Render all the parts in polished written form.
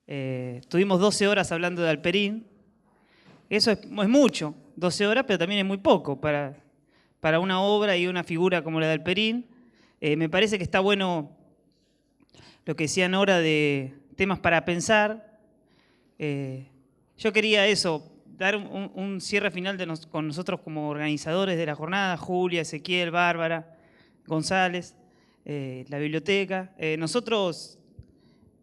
Tuvimos 12 horas hablando de Alperín. Eso es mucho, 12 horas, pero también es muy poco para una obra y una figura como la de Alperín. Me parece que está bueno lo que decían ahora de temas para pensar. Yo quería eso, dar un cierre final con nosotros como organizadores de la jornada, Julia, Ezequiel, Bárbara, González, la biblioteca. Nosotros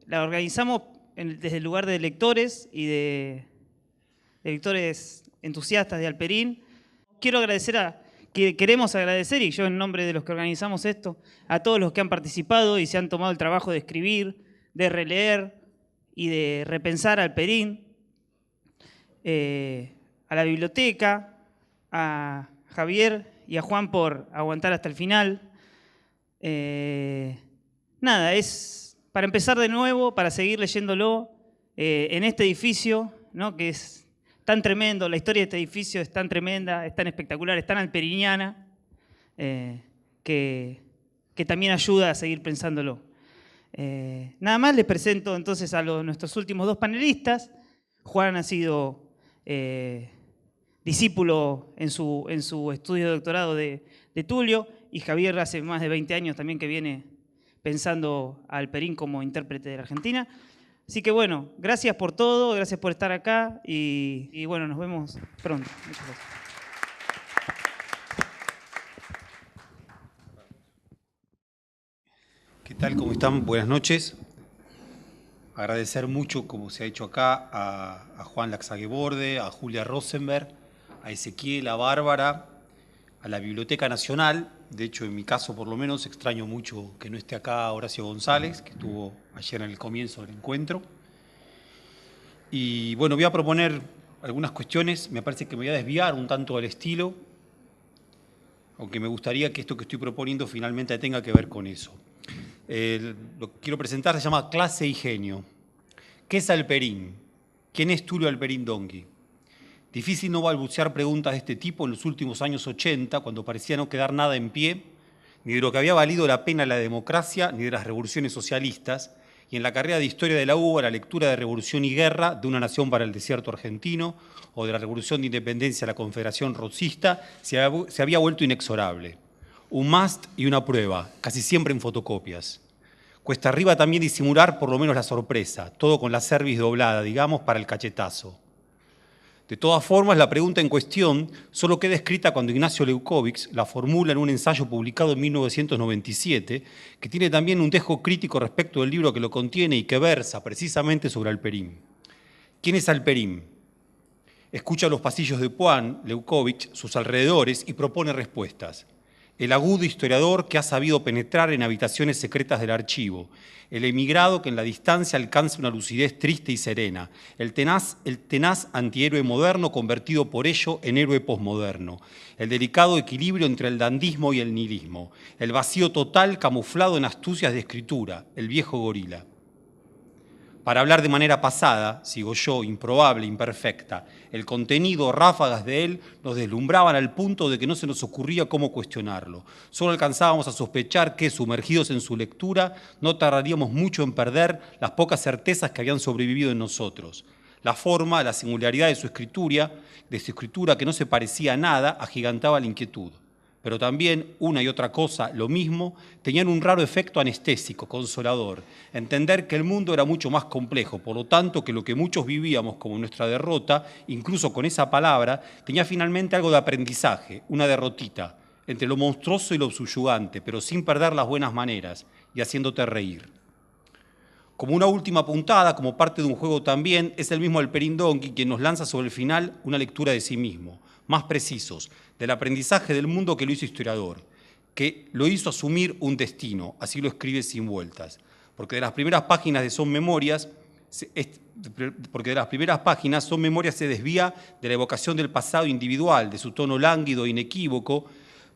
la organizamos desde el lugar de lectores y de lectores entusiastas de Alperín. Queremos agradecer, y yo en nombre de los que organizamos esto, a todos los que han participado y se han tomado el trabajo de escribir, de releer y de repensar Alperín, a la biblioteca, a Javier y a Juan por aguantar hasta el final. Nada, es para empezar de nuevo, para seguir leyéndolo en este edificio, ¿no?, que es tan tremendo, la historia de este edificio es tan tremenda, es tan espectacular, es tan alperiniana, que también ayuda a seguir pensándolo. Nada más, les presento entonces a nuestros últimos dos panelistas. Juan ha sido discípulo en su estudio de doctorado de Tulio, y Javier hace más de 20 años también que viene pensando a Alperín como intérprete de la Argentina. Así que bueno, gracias por todo, gracias por estar acá y bueno, nos vemos pronto. Muchas gracias. ¿Qué tal? ¿Cómo están? Buenas noches. Agradecer mucho, como se ha hecho acá, a Juan Laxagueborde, a Julia Rosenberg, a Ezequiel, a Bárbara, a la Biblioteca Nacional. De hecho, en mi caso, por lo menos, extraño mucho que no esté acá Horacio González, que estuvo ayer en el comienzo del encuentro. Y bueno, voy a proponer algunas cuestiones. Me parece que me voy a desviar un tanto del estilo, aunque me gustaría que esto que estoy proponiendo finalmente tenga que ver con eso. Lo que quiero presentar se llama Clase y Genio. ¿Qué es Alperín? ¿Quién es Tulio Alperín Donkey? Difícil no balbucear preguntas de este tipo en los últimos años 80, cuando parecía no quedar nada en pie, ni de lo que había valido la pena la democracia, ni de las revoluciones socialistas, y en la carrera de Historia de la UBA, la lectura de Revolución y Guerra, de Una nación para el desierto argentino, o de la Revolución de Independencia de la Confederación Rosista, se había vuelto inexorable. Un must y una prueba, casi siempre en fotocopias. Cuesta arriba también disimular por lo menos la sorpresa, todo con la cerviz doblada, digamos, para el cachetazo. De todas formas, la pregunta en cuestión solo queda escrita cuando Ignacio Leucovitz la formula en un ensayo publicado en 1997, que tiene también un dejo crítico respecto del libro que lo contiene y que versa precisamente sobre Alperín. ¿Quién es Alperín? Escucha los pasillos de Poin, Leucovitz, sus alrededores y propone respuestas. El agudo historiador que ha sabido penetrar en habitaciones secretas del archivo, el emigrado que en la distancia alcanza una lucidez triste y serena, el tenaz antihéroe moderno convertido por ello en héroe posmoderno, el delicado equilibrio entre el dandismo y el nihilismo, el vacío total camuflado en astucias de escritura, el viejo gorila. Para hablar de manera pasada, sigo yo, improbable, imperfecta, el contenido, ráfagas de él, nos deslumbraban al punto de que no se nos ocurría cómo cuestionarlo. Solo alcanzábamos a sospechar que, sumergidos en su lectura, no tardaríamos mucho en perder las pocas certezas que habían sobrevivido en nosotros. La forma, la singularidad de su escritura que no se parecía a nada, agigantaba la inquietud. Pero también, una y otra cosa, lo mismo, tenían un raro efecto anestésico, consolador. Entender que el mundo era mucho más complejo, por lo tanto que lo que muchos vivíamos como nuestra derrota, incluso con esa palabra, tenía finalmente algo de aprendizaje, una derrotita, entre lo monstruoso y lo subyugante, pero sin perder las buenas maneras y haciéndote reír. Como una última puntada, como parte de un juego también, es el mismo Alperín Donkey quien nos lanza sobre el final una lectura de sí mismo, más precisos, del aprendizaje del mundo que lo hizo historiador, que lo hizo asumir un destino, así lo escribe sin vueltas. Porque de las primeras páginas Son Memorias se desvía de la evocación del pasado individual, de su tono lánguido e inequívoco,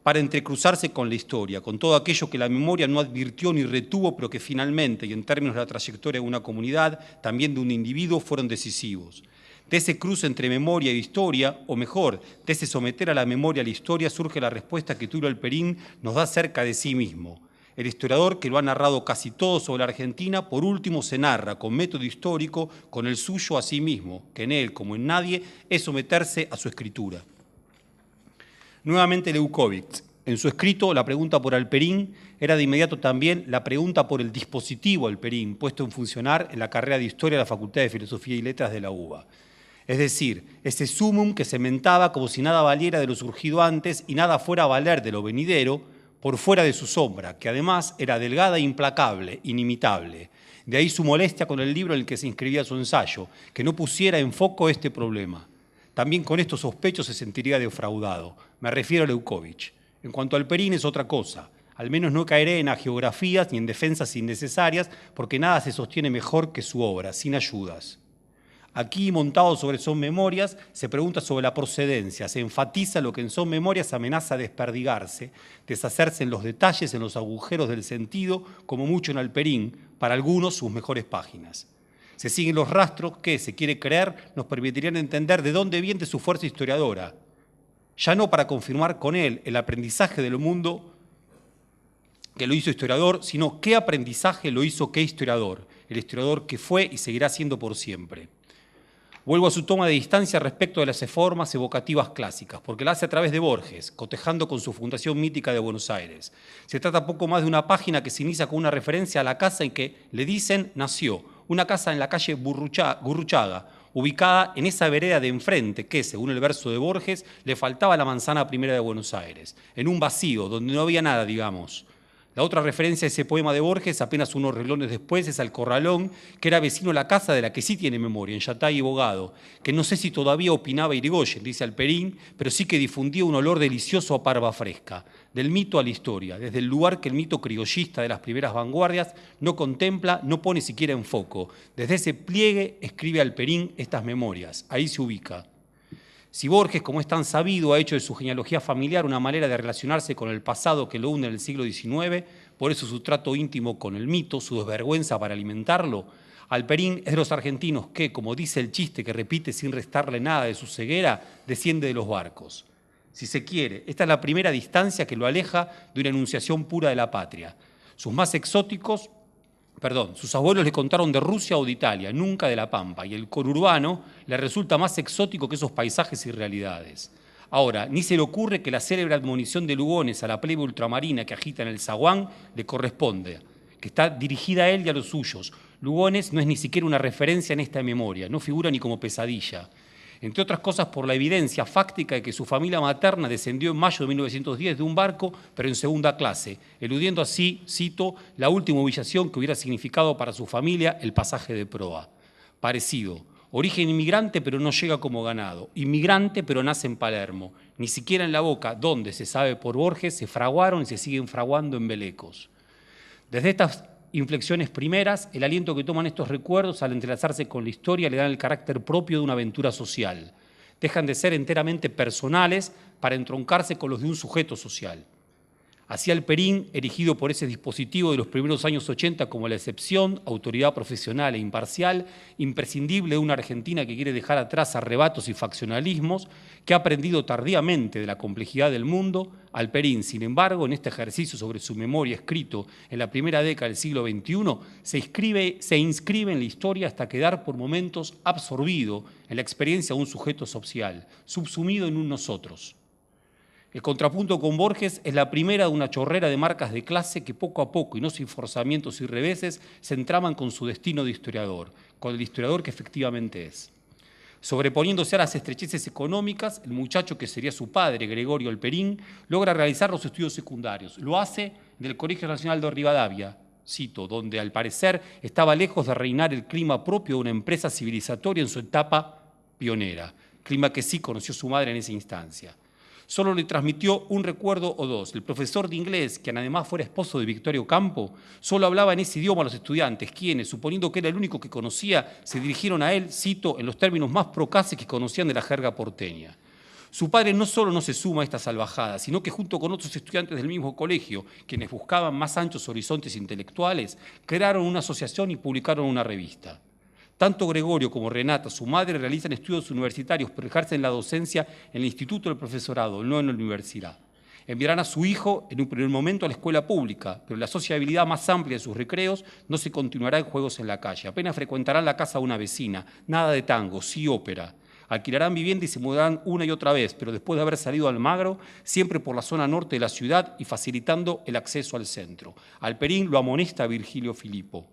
para entrecruzarse con la historia, con todo aquello que la memoria no advirtió ni retuvo, pero que finalmente, y en términos de la trayectoria de una comunidad, también de un individuo, fueron decisivos. De ese cruce entre memoria e historia, o mejor, de ese someter a la memoria a la historia, surge la respuesta que Tulio Alperín nos da acerca de sí mismo. El historiador, que lo ha narrado casi todo sobre la Argentina, por último se narra con método histórico, con el suyo a sí mismo, que en él, como en nadie, es someterse a su escritura. Nuevamente Leucovitz. En su escrito, la pregunta por Alperín era de inmediato también la pregunta por el dispositivo Alperín, puesto en funcionar en la carrera de Historia de la Facultad de Filosofía y Letras de la UBA. Es decir, ese sumum que se mentaba como si nada valiera de lo surgido antes y nada fuera a valer de lo venidero, por fuera de su sombra, que además era delgada e implacable, inimitable. De ahí su molestia con el libro en el que se inscribía su ensayo, que no pusiera en foco este problema. También con estos sospechos se sentiría defraudado. Me refiero a Leucovitz. En cuanto al Alperín es otra cosa. Al menos no caeré en hagiografías ni en defensas innecesarias, porque nada se sostiene mejor que su obra, sin ayudas. Aquí, montado sobre Son Memorias, se pregunta sobre la procedencia, se enfatiza lo que en Son Memorias amenaza desperdigarse, deshacerse en los detalles, en los agujeros del sentido, como mucho en Alperín, para algunos sus mejores páginas. Se siguen los rastros que, se quiere creer, nos permitirían entender de dónde viene su fuerza historiadora, ya no para confirmar con él el aprendizaje del mundo que lo hizo historiador, sino qué aprendizaje lo hizo qué historiador, el historiador que fue y seguirá siendo por siempre. Vuelvo a su toma de distancia respecto de las formas evocativas clásicas, porque la hace a través de Borges, cotejando con su Fundación Mítica de Buenos Aires. Se trata poco más de una página que se inicia con una referencia a la casa en que le dicen nació, una casa en la calle Gurruchaga, ubicada en esa vereda de enfrente que, según el verso de Borges, le faltaba la manzana primera de Buenos Aires, en un vacío, donde no había nada, digamos. La otra referencia a ese poema de Borges, apenas unos renglones después, es al Corralón, que era vecino a la casa de la que sí tiene memoria, en Yatay y Bogado, que no sé si todavía opinaba Irigoyen, dice Alperín, pero sí que difundía un olor delicioso a parva fresca, del mito a la historia, desde el lugar que el mito criollista de las primeras vanguardias no contempla, no pone siquiera en foco. Desde ese pliegue escribe Alperín estas memorias, ahí se ubica. Si Borges, como es tan sabido, ha hecho de su genealogía familiar una manera de relacionarse con el pasado que lo hunde en el siglo XIX, por eso su trato íntimo con el mito, su desvergüenza para alimentarlo, Alperín es de los argentinos que, como dice el chiste que repite sin restarle nada de su ceguera, desciende de los barcos. Si se quiere, esta es la primera distancia que lo aleja de una enunciación pura de la patria. Sus abuelos le contaron de Rusia o de Italia, nunca de la Pampa, y el conurbano le resulta más exótico que esos paisajes y realidades. Ahora, ni se le ocurre que la célebre admonición de Lugones a la plebe ultramarina que agita en el zaguán le corresponde, que está dirigida a él y a los suyos. Lugones no es ni siquiera una referencia en esta memoria, no figura ni como pesadilla. Entre otras cosas por la evidencia fáctica de que su familia materna descendió en mayo de 1910 de un barco, pero en segunda clase, eludiendo así, cito, la última humillación que hubiera significado para su familia el pasaje de proa. Parecido, origen inmigrante pero no llega como ganado, inmigrante pero nace en Palermo, ni siquiera en La Boca, donde, se sabe por Borges, se fraguaron y se siguen fraguando embelecos. Desde estas inflexiones primeras, el aliento que toman estos recuerdos al entrelazarse con la historia le dan el carácter propio de una aventura social. Dejan de ser enteramente personales para entroncarse con los de un sujeto social. Así Alperín, erigido por ese dispositivo de los primeros años 80 como la excepción, autoridad profesional e imparcial, imprescindible de una Argentina que quiere dejar atrás arrebatos y faccionalismos, que ha aprendido tardíamente de la complejidad del mundo, Alperín, sin embargo, en este ejercicio sobre su memoria escrito en la primera década del siglo XXI, se inscribe en la historia hasta quedar por momentos absorbido en la experiencia de un sujeto social, subsumido en un nosotros. El contrapunto con Borges es la primera de una chorrera de marcas de clase que poco a poco, y no sin forzamientos y reveses, se entraman con su destino de historiador, con el historiador que efectivamente es. Sobreponiéndose a las estrecheces económicas, el muchacho que sería su padre, Gregorio Alperín, logra realizar los estudios secundarios. Lo hace en el Colegio Nacional de Rivadavia, cito, donde al parecer estaba lejos de reinar el clima propio de una empresa civilizatoria en su etapa pionera, clima que sí conoció su madre en esa instancia. Solo le transmitió un recuerdo o dos. El profesor de inglés, quien además fuera esposo de Victoria Ocampo, solo hablaba en ese idioma a los estudiantes, quienes, suponiendo que era el único que conocía, se dirigieron a él, cito, en los términos más procaces que conocían de la jerga porteña. Su padre no solo no se suma a esta salvajada, sino que junto con otros estudiantes del mismo colegio, quienes buscaban más anchos horizontes intelectuales, crearon una asociación y publicaron una revista. Tanto Gregorio como Renata, su madre, realizan estudios universitarios, pero ejercen la docencia en el Instituto del Profesorado, no en la universidad. Enviarán a su hijo en un primer momento a la escuela pública, pero la sociabilidad más amplia de sus recreos no se continuará en juegos en la calle. Apenas frecuentarán la casa de una vecina, nada de tango, sí ópera. Alquilarán vivienda y se mudarán una y otra vez, pero después de haber salido al Almagro, siempre por la zona norte de la ciudad y facilitando el acceso al centro. Alperín lo amonesta Virgilio Filipo.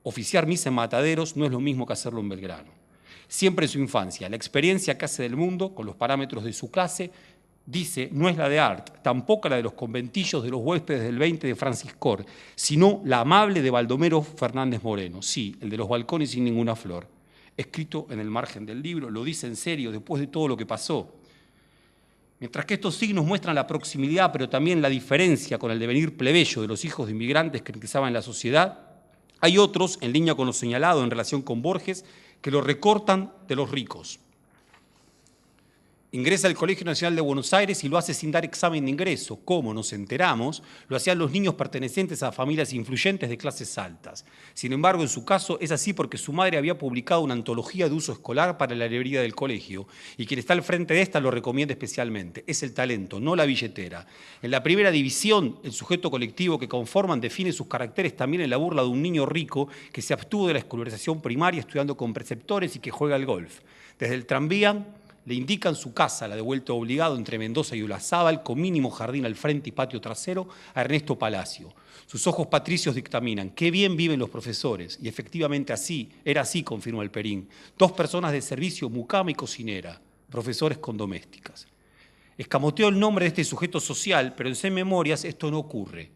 Oficiar misa en Mataderos no es lo mismo que hacerlo en Belgrano. Siempre en su infancia, la experiencia que hace del mundo, con los parámetros de su clase, dice, no es la de Art, tampoco la de los conventillos de los huéspedes del 20 de Franciscor, sino la amable de Baldomero Fernández Moreno, sí, el de los balcones sin ninguna flor. Escrito en el margen del libro, lo dice en serio después de todo lo que pasó. Mientras que estos signos muestran la proximidad, pero también la diferencia con el devenir plebeyo de los hijos de inmigrantes que ingresaban en la sociedad, hay otros, en línea con lo señalado en relación con Borges, que lo recortan de los ricos. Ingresa al Colegio Nacional de Buenos Aires y lo hace sin dar examen de ingreso. ¿Cómo? Nos enteramos. Lo hacían los niños pertenecientes a familias influyentes de clases altas. Sin embargo, en su caso es así porque su madre había publicado una antología de uso escolar para la librería del colegio y quien está al frente de esta lo recomienda especialmente. Es el talento, no la billetera. En la primera división, el sujeto colectivo que conforman define sus caracteres también en la burla de un niño rico que se abstuvo de la escolarización primaria estudiando con preceptores y que juega al golf. Desde el tranvía le indican su casa, la de vuelta obligado entre Mendoza y Olazábal, con mínimo jardín al frente y patio trasero, a Ernesto Palacio. Sus ojos patricios dictaminan, qué bien viven los profesores. Y efectivamente era así, confirmó Alperín. 2 personas de servicio, mucama y cocinera, profesores con domésticas. Escamoteo el nombre de este sujeto social, pero en Sem Memorias esto no ocurre.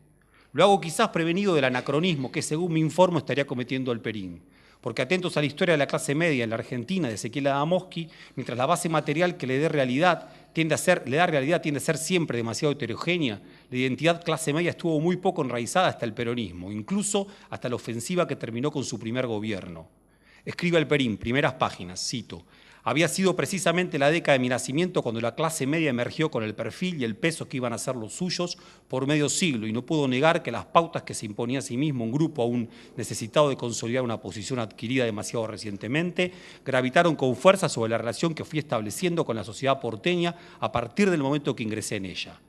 Lo hago quizás prevenido del anacronismo que, según me informo, estaría cometiendo Alperín. Porque atentos a la historia de la clase media en la Argentina de Ezequiel Adamowski, mientras la base material que le da realidad tiende a ser siempre demasiado heterogénea, la identidad clase media estuvo muy poco enraizada hasta el peronismo, incluso hasta la ofensiva que terminó con su primer gobierno. Escribe Alperín, primeras páginas, cito, había sido precisamente la década de mi nacimiento cuando la clase media emergió con el perfil y el peso que iban a ser los suyos por medio siglo, y no puedo negar que las pautas que se imponía a sí mismo un grupo aún necesitado de consolidar una posición adquirida demasiado recientemente, gravitaron con fuerza sobre la relación que fui estableciendo con la sociedad porteña a partir del momento que ingresé en ella.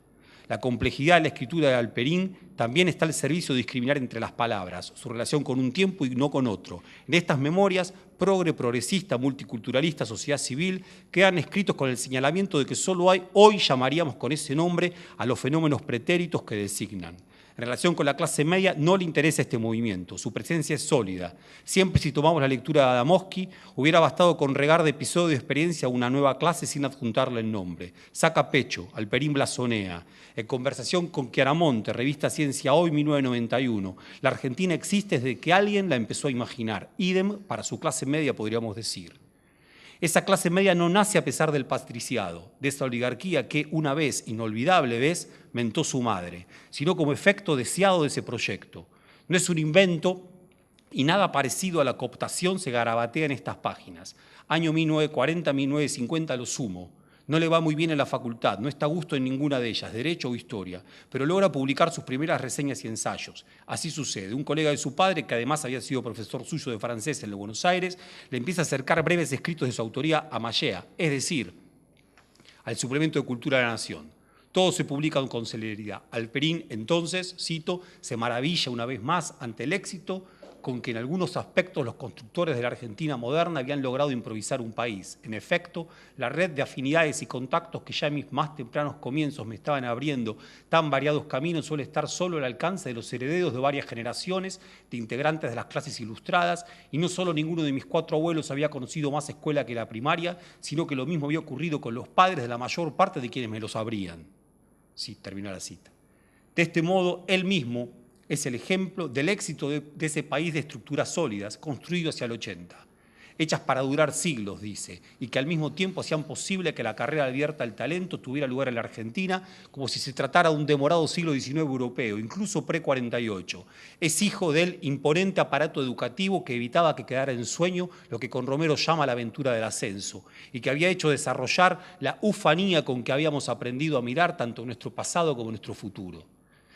La complejidad de la escritura de Alperín también está al servicio de discriminar entre las palabras, su relación con un tiempo y no con otro. En estas memorias, progresista, multiculturalista, sociedad civil, quedan escritos con el señalamiento de que solo hoy llamaríamos con ese nombre a los fenómenos pretéritos que designan. En relación con la clase media no le interesa este movimiento, su presencia es sólida. Siempre si tomamos la lectura de Adamowski, hubiera bastado con regar de episodio de experiencia a una nueva clase sin adjuntarle el nombre. Saca pecho, Alperín blasonea. En conversación con Chiaramonte, revista Ciencia Hoy, 1991, la Argentina existe desde que alguien la empezó a imaginar. Idem para su clase media, podríamos decir. Esa clase media no nace a pesar del patriciado, de esa oligarquía que una vez, inolvidable vez, mentó su madre, sino como efecto deseado de ese proyecto. No es un invento y nada parecido a la cooptación se garabatea en estas páginas. Año 1940, 1950 lo sumo. No le va muy bien en la facultad, no está a gusto en ninguna de ellas, Derecho o Historia, pero logra publicar sus primeras reseñas y ensayos. Así sucede. Un colega de su padre, que además había sido profesor suyo de francés en el Buenos Aires, le empieza a acercar breves escritos de su autoría a Mallea, es decir, al suplemento de Cultura de la Nación. Todo se publica con celeridad. Alperín, entonces, cito, se maravilla una vez más ante el éxito con que en algunos aspectos los constructores de la Argentina moderna habían logrado improvisar un país. En efecto, la red de afinidades y contactos que ya en mis más tempranos comienzos me estaban abriendo tan variados caminos suele estar solo al alcance de los herederos de varias generaciones de integrantes de las clases ilustradas, y no solo ninguno de mis 4 abuelos había conocido más escuela que la primaria, sino que lo mismo había ocurrido con los padres de la mayor parte de quienes me los abrían. Sí, terminó la cita. De este modo, él mismo es el ejemplo del éxito de ese país de estructuras sólidas, construido hacia el 80, hechas para durar siglos, dice, y que al mismo tiempo hacían posible que la carrera abierta al talento tuviera lugar en la Argentina, como si se tratara de un demorado siglo XIX europeo, incluso pre-48. Es hijo del imponente aparato educativo que evitaba que quedara en sueño lo que con Romero llama la aventura del ascenso, y que había hecho desarrollar la ufanía con que habíamos aprendido a mirar tanto nuestro pasado como nuestro futuro.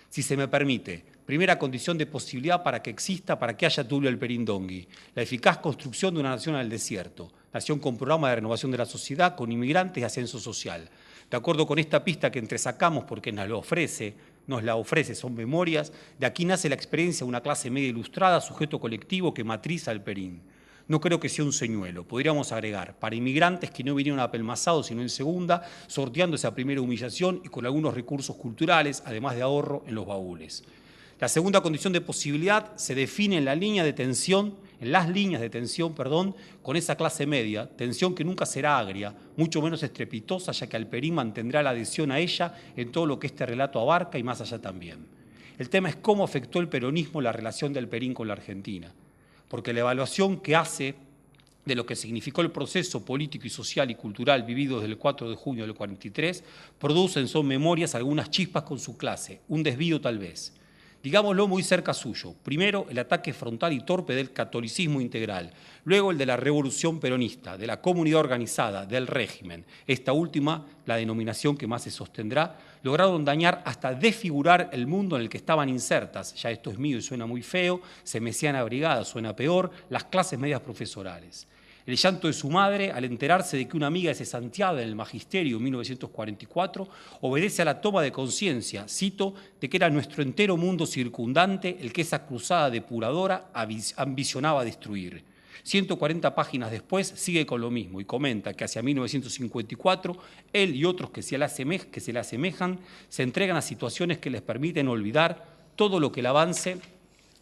Si se me permite, primera condición de posibilidad para que haya Tulio Alperín Dongui, la eficaz construcción de una nación al desierto. nación con programa de renovación de la sociedad, con inmigrantes y ascenso social. De acuerdo con esta pista que entresacamos, porque nos la ofrece, son memorias, de aquí nace la experiencia de una clase media ilustrada, sujeto colectivo que matriza el Perín. No creo que sea un señuelo, podríamos agregar, para inmigrantes que no vinieron apelmazados sino en segunda, sorteando esa primera humillación y con algunos recursos culturales, además de ahorro en los baúles. La segunda condición de posibilidad se define en las líneas de tensión, con esa clase media, tensión que nunca será agria, mucho menos estrepitosa, ya que Alperín mantendrá la adhesión a ella en todo lo que este relato abarca y más allá también. El tema es cómo afectó el peronismo la relación de Alperín con la Argentina, porque la evaluación que hace de lo que significó el proceso político y social y cultural vivido desde el 4 de junio del 43, produce en son memorias algunas chispas con su clase, un desvío tal vez. Digámoslo muy cerca suyo. Primero, el ataque frontal y torpe del catolicismo integral. Luego, el de la revolución peronista, de la comunidad organizada, del régimen. Esta última, la denominación que más se sostendrá, lograron dañar hasta desfigurar el mundo en el que estaban insertas. Ya esto es mío y suena muy feo. Se mecían abrigadas, suena peor, las clases medias profesorales. El llanto de su madre al enterarse de que una amiga es cesanteada en el magisterio en 1944 obedece a la toma de conciencia, cito, de que era nuestro entero mundo circundante el que esa cruzada depuradora ambicionaba destruir. 140 páginas después sigue con lo mismo y comenta que hacia 1954 él y otros que se le asemejan se entregan a situaciones que les permiten olvidar todo lo que el avance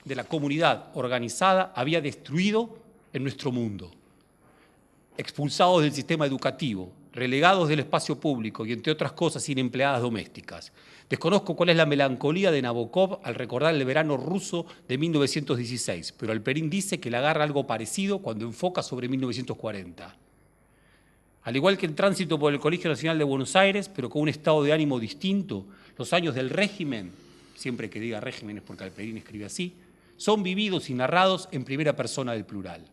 de la comunidad organizada había destruido en nuestro mundo. Expulsados del sistema educativo, relegados del espacio público y, entre otras cosas, sin empleadas domésticas. Desconozco cuál es la melancolía de Nabokov al recordar el verano ruso de 1916, pero Alperín dice que le agarra algo parecido cuando enfoca sobre 1940. Al igual que el tránsito por el Colegio Nacional de Buenos Aires, pero con un estado de ánimo distinto, los años del régimen, siempre que diga régimen es porque Alperín escribe así, son vividos y narrados en primera persona del plural.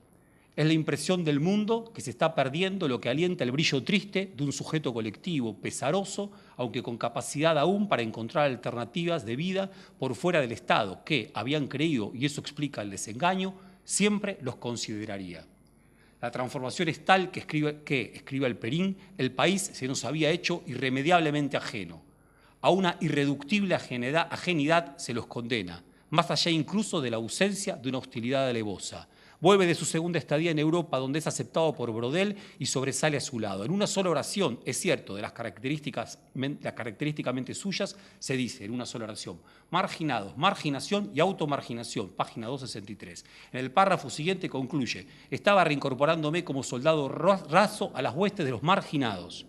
Es la impresión del mundo que se está perdiendo lo que alienta el brillo triste de un sujeto colectivo, pesaroso, aunque con capacidad aún para encontrar alternativas de vida por fuera del Estado, que habían creído, y eso explica el desengaño, siempre los consideraría. La transformación es tal que escribe Alperín, el país se nos había hecho irremediablemente ajeno. A una irreductible ajenidad se los condena, más allá incluso de la ausencia de una hostilidad alevosa. Vuelve de su segunda estadía en Europa, donde es aceptado por Brodel y sobresale a su lado. En una sola oración, es cierto, de las característicamente suyas, se dice en una sola oración: marginados, marginación y automarginación, página 263. En el párrafo siguiente concluye: estaba reincorporándome como soldado raso a las huestes de los marginados.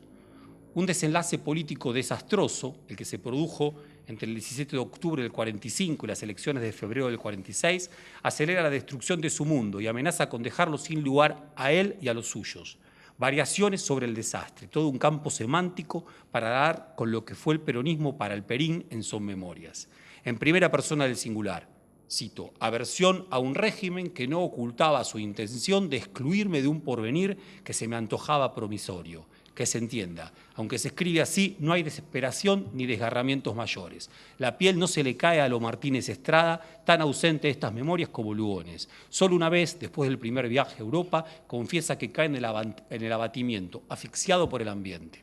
Un desenlace político desastroso, el que se produjo entre el 17 de octubre del 45 y las elecciones de febrero del 46, acelera la destrucción de su mundo y amenaza con dejarlo sin lugar a él y a los suyos. Variaciones sobre el desastre, todo un campo semántico para dar con lo que fue el peronismo para Alperín en Son Memorias. En primera persona del singular, cito, aversión a un régimen que no ocultaba su intención de excluirme de un porvenir que se me antojaba promisorio. Que se entienda, aunque se escribe así, no hay desesperación ni desgarramientos mayores. La piel no se le cae a lo Martínez Estrada, tan ausente de estas memorias como Lugones. Solo una vez, después del primer viaje a Europa, confiesa que cae en el abatimiento, asfixiado por el ambiente.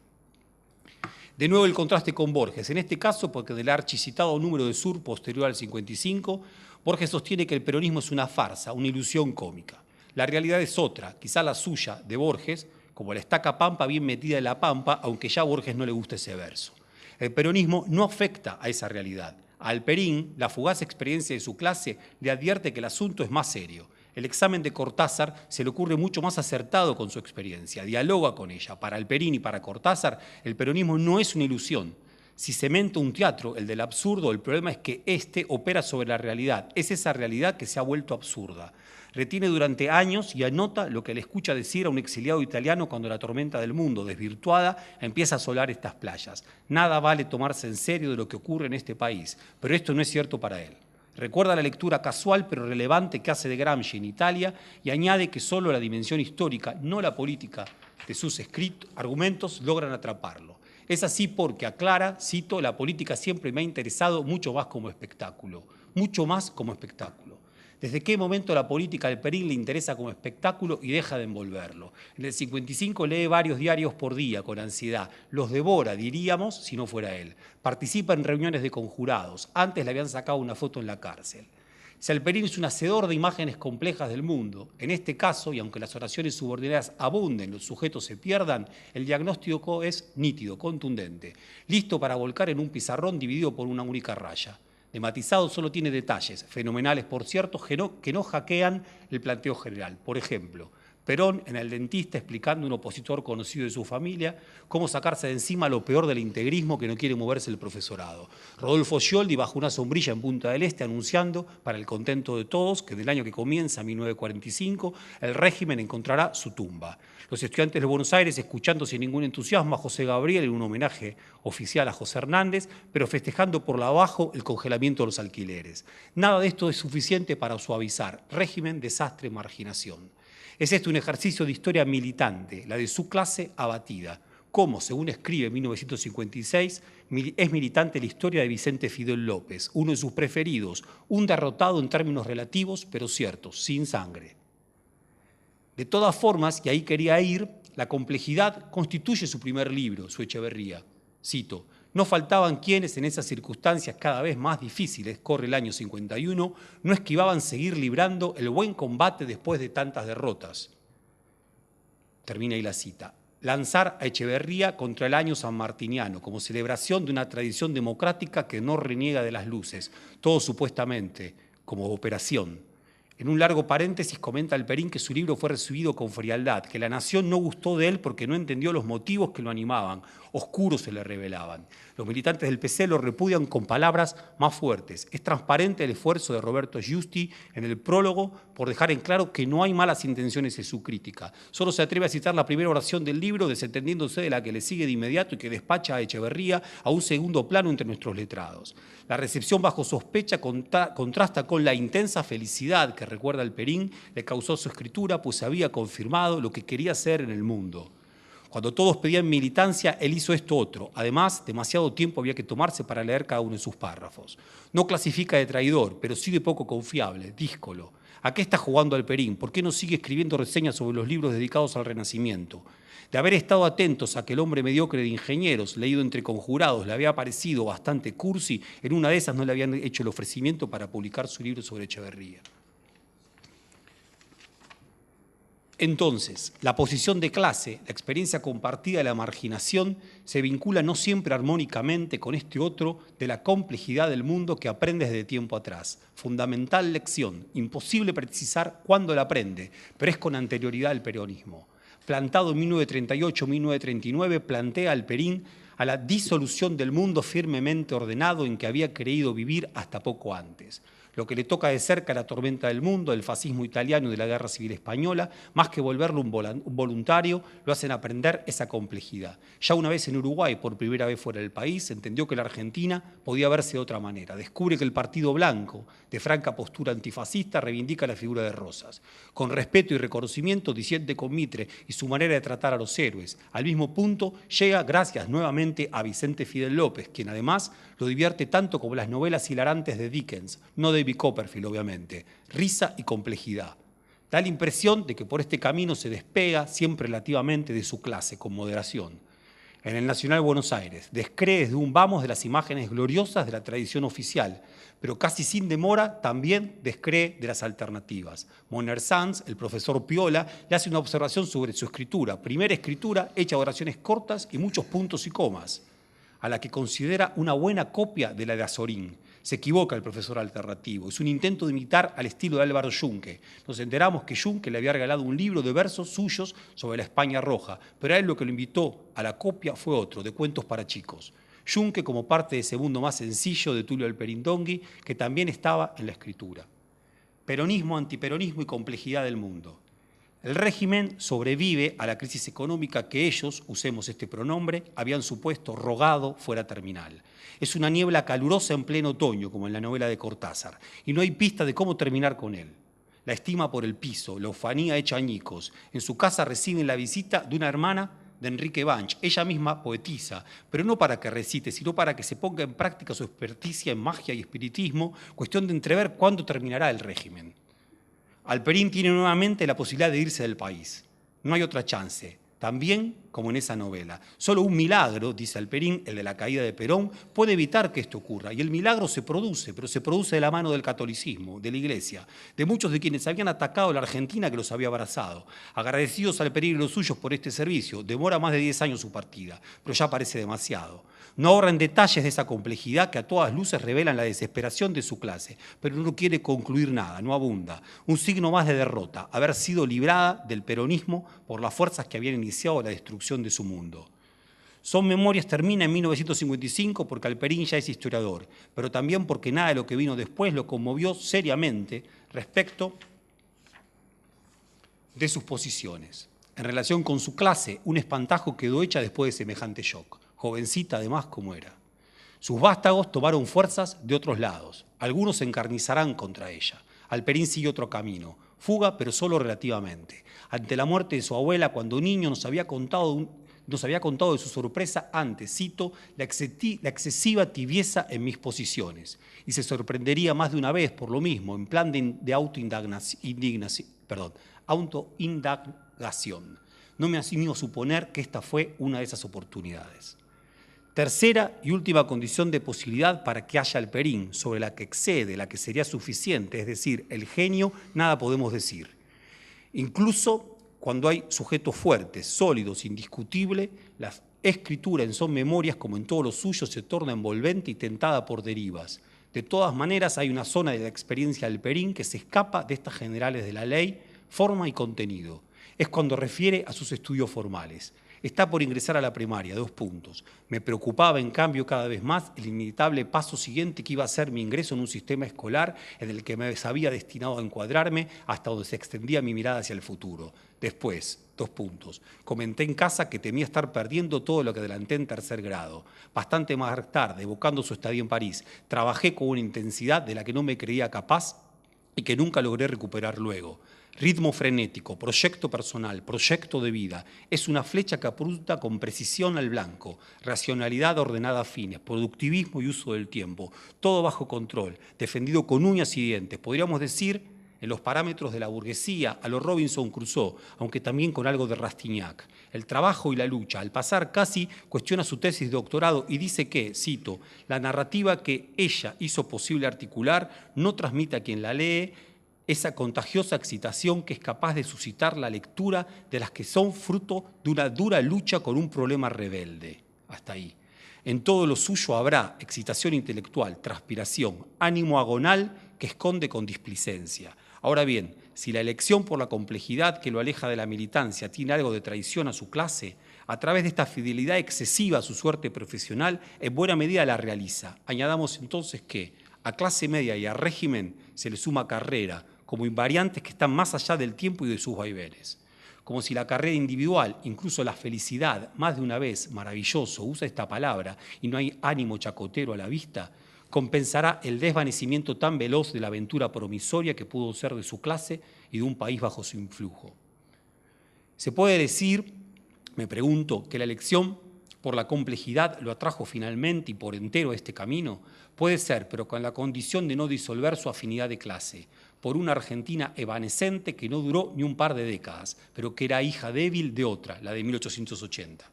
De nuevo el contraste con Borges, en este caso porque del archicitado número de Sur posterior al 55, Borges sostiene que el peronismo es una farsa, una ilusión cómica. La realidad es otra, quizá la suya, de Borges, como la estaca pampa bien metida en la pampa, aunque ya a Borges no le gusta ese verso. El peronismo no afecta a esa realidad. A Alperín, la fugaz experiencia de su clase, le advierte que el asunto es más serio. El examen de Cortázar se le ocurre mucho más acertado con su experiencia, dialoga con ella. Para Alperín y para Cortázar, el peronismo no es una ilusión. Si cementa un teatro, el del absurdo, el problema es que éste opera sobre la realidad. Es esa realidad que se ha vuelto absurda. Retiene durante años y anota lo que le escucha decir a un exiliado italiano cuando la tormenta del mundo, desvirtuada, empieza a asolar estas playas. Nada vale tomarse en serio de lo que ocurre en este país, pero esto no es cierto para él. Recuerda la lectura casual pero relevante que hace de Gramsci en Italia y añade que solo la dimensión histórica, no la política de sus argumentos, logran atraparlo. Es así porque, aclara, cito, la política siempre me ha interesado mucho más como espectáculo, mucho más como espectáculo. ¿Desde qué momento la política del Perín le interesa como espectáculo y deja de envolverlo? En el 55 lee varios diarios por día con ansiedad. Los devora, diríamos, si no fuera él. Participa en reuniones de conjurados. Antes le habían sacado una foto en la cárcel. Salperín es un hacedor de imágenes complejas del mundo. En este caso, y aunque las oraciones subordinadas abunden, los sujetos se pierdan, el diagnóstico es nítido, contundente, listo para volcar en un pizarrón dividido por una única raya. De matizado solo tiene detalles, fenomenales por cierto, que no hackean el planteo general. Por ejemplo, Perón en El dentista explicando a un opositor conocido de su familia cómo sacarse de encima lo peor del integrismo que no quiere moverse el profesorado. Rodolfo Scioldi bajo una sombrilla en Punta del Este anunciando, para el contento de todos, que del año que comienza, 1945, el régimen encontrará su tumba. Los estudiantes de Buenos Aires escuchando sin ningún entusiasmo a José Gabriel en un homenaje oficial a José Hernández, pero festejando por la abajo el congelamiento de los alquileres. Nada de esto es suficiente para suavizar. Régimen, desastre, marginación. Es este un ejercicio de historia militante, la de su clase abatida. Como, según escribe en 1956, es militante la historia de Vicente Fidel López, uno de sus preferidos, un derrotado en términos relativos, pero ciertos, sin sangre. De todas formas, y ahí quería ir, la complejidad constituye su primer libro, su Echeverría. Cito, no faltaban quienes en esas circunstancias cada vez más difíciles, corre el año 51, no esquivaban seguir librando el buen combate después de tantas derrotas. Termina ahí la cita. Lanzar a Echeverría contra el año sanmartiniano, como celebración de una tradición democrática que no reniega de las luces, todo supuestamente como operación. En un largo paréntesis comenta Alperín que su libro fue recibido con frialdad, que la nación no gustó de él porque no entendió los motivos que lo animaban, oscuros se le revelaban. Los militantes del PC lo repudian con palabras más fuertes. Es transparente el esfuerzo de Roberto Giusti en el prólogo por dejar en claro que no hay malas intenciones en su crítica. Solo se atreve a citar la primera oración del libro, desentendiéndose de la que le sigue de inmediato y que despacha a Echeverría a un segundo plano entre nuestros letrados. La recepción bajo sospecha contrasta con la intensa felicidad que recuerda Alperín le causó su escritura, pues había confirmado lo que quería ser en el mundo. Cuando todos pedían militancia, él hizo esto otro. Además, demasiado tiempo había que tomarse para leer cada uno de sus párrafos. No clasifica de traidor, pero sí de poco confiable, díscolo. ¿A qué está jugando Alperín? ¿Por qué no sigue escribiendo reseñas sobre los libros dedicados al Renacimiento? De haber estado atentos a que el hombre mediocre de ingenieros, leído entre conjurados, le había parecido bastante cursi, en una de esas no le habían hecho el ofrecimiento para publicar su libro sobre Echeverría. Entonces, la posición de clase, la experiencia compartida de la marginación, se vincula no siempre armónicamente con este otro de la complejidad del mundo que aprende desde tiempo atrás. Fundamental lección, imposible precisar cuándo la aprende, pero es con anterioridad al peronismo. Plantado en 1938-1939, plantea Alperín a la disolución del mundo firmemente ordenado en que había creído vivir hasta poco antes. Lo que le toca de cerca la tormenta del mundo, el fascismo italiano y de la guerra civil española, más que volverlo un voluntario, lo hacen aprender esa complejidad. Ya una vez en Uruguay, por primera vez fuera del país, entendió que la Argentina podía verse de otra manera. Descubre que el Partido Blanco, de franca postura antifascista, reivindica la figura de Rosas. Con respeto y reconocimiento, disiente con Mitre y su manera de tratar a los héroes. Al mismo punto, llega gracias nuevamente a Vicente Fidel López, quien además lo divierte tanto como las novelas hilarantes de Dickens, no de Copperfield, obviamente, risa y complejidad. Da la impresión de que por este camino se despega siempre relativamente de su clase, con moderación. En el Nacional Buenos Aires, descree desde un vamos de las imágenes gloriosas de la tradición oficial, pero casi sin demora también descree de las alternativas. Moner Sanz, el profesor Piola, le hace una observación sobre su escritura, primera escritura hecha de oraciones cortas y muchos puntos y comas, a la que considera una buena copia de la de Azorín. Se equivoca el profesor alternativo, es un intento de imitar al estilo de Álvaro Yunque. Nos enteramos que Yunque le había regalado un libro de versos suyos sobre la España roja, pero a él lo que lo invitó a la copia fue otro, de cuentos para chicos. Yunque como parte de ese mundo más sencillo de Tulio Alperín Dongui, que también estaba en la escritura. Peronismo, antiperonismo y complejidad del mundo. El régimen sobrevive a la crisis económica que ellos, usemos este pronombre, habían supuesto rogado fuera terminal. Es una niebla calurosa en pleno otoño, como en la novela de Cortázar, y no hay pista de cómo terminar con él. La estima por el piso, la ufanía hecha añicos. En su casa reciben la visita de una hermana de Enrique Banch, ella misma poetisa, pero no para que recite, sino para que se ponga en práctica su experticia en magia y espiritismo, cuestión de entrever cuándo terminará el régimen. Alperín tiene nuevamente la posibilidad de irse del país. No hay otra chance. También como en esa novela. Solo un milagro, dice Alperín, el de la caída de Perón, puede evitar que esto ocurra. Y el milagro se produce, pero se produce de la mano del catolicismo, de la Iglesia, de muchos de quienes habían atacado a la Argentina que los había abrazado. Agradecidos a Alperín y los suyos por este servicio, demora más de 10 años su partida, pero ya parece demasiado. No ahorra en detalles de esa complejidad que a todas luces revelan la desesperación de su clase, pero no quiere concluir nada, no abunda. Un signo más de derrota, haber sido librada del peronismo por las fuerzas que habían iniciado la destrucción de su mundo. Son Memorias termina en 1955 porque Alperín ya es historiador, pero también porque nada de lo que vino después lo conmovió seriamente respecto de sus posiciones. En relación con su clase, un espantajo quedó hecha después de semejante shock. Jovencita además como era. Sus vástagos tomaron fuerzas de otros lados. Algunos se encarnizarán contra ella. Alperín sigue otro camino. Fuga, pero solo relativamente. Ante la muerte de su abuela, cuando niño nos había contado de su sorpresa antes, cito, la excesiva tibieza en mis posiciones. Y se sorprendería más de una vez por lo mismo, en plan de autoindagación. No me animo a suponer que esta fue una de esas oportunidades. Tercera y última condición de posibilidad para que haya Alperín, sobre la que excede, la que sería suficiente, es decir, el genio, nada podemos decir. Incluso cuando hay sujetos fuertes, sólidos, indiscutibles, la escritura en Son Memorias, como en todo lo suyo, se torna envolvente y tentada por derivas. De todas maneras, hay una zona de la experiencia de Alperín que se escapa de estas generales de la ley, forma y contenido. Es cuando refiere a sus estudios formales. Está por ingresar a la primaria, 2 puntos. Me preocupaba, en cambio, cada vez más el inevitable paso siguiente que iba a ser mi ingreso en un sistema escolar en el que me había destinado a encuadrarme hasta donde se extendía mi mirada hacia el futuro. Después, 2 puntos. Comenté en casa que temía estar perdiendo todo lo que adelanté en 3er grado. Bastante más tarde, evocando su estadía en París, trabajé con una intensidad de la que no me creía capaz y que nunca logré recuperar luego. Ritmo frenético, proyecto personal, proyecto de vida. Es una flecha que apunta con precisión al blanco. Racionalidad ordenada a fines, productivismo y uso del tiempo. Todo bajo control, defendido con uñas y dientes. Podríamos decir, en los parámetros de la burguesía, a lo Robinson Crusoe, aunque también con algo de Rastignac. El trabajo y la lucha, al pasar casi, cuestiona su tesis de doctorado y dice que, cito, la narrativa que ella hizo posible articular no transmite a quien la lee esa contagiosa excitación que es capaz de suscitar la lectura de las que son fruto de una dura lucha con un problema rebelde. Hasta ahí. En todo lo suyo habrá excitación intelectual, transpiración, ánimo agonal que esconde con displicencia. Ahora bien, si la elección por la complejidad que lo aleja de la militancia tiene algo de traición a su clase, a través de esta fidelidad excesiva a su suerte profesional, en buena medida la realiza. Añadamos entonces que a clase media y a régimen se le suma carrera, como invariantes que están más allá del tiempo y de sus vaivenes. Como si la carrera individual, incluso la felicidad, más de una vez, maravilloso, usa esta palabra y no hay ánimo chacotero a la vista, compensará el desvanecimiento tan veloz de la aventura promisoria que pudo ser de su clase y de un país bajo su influjo. Se puede decir, me pregunto, que la elección por la complejidad lo atrajo finalmente y por entero a este camino. Puede ser, pero con la condición de no disolver su afinidad de clase, por una Argentina evanescente que no duró ni un par de décadas, pero que era hija débil de otra, la de 1880.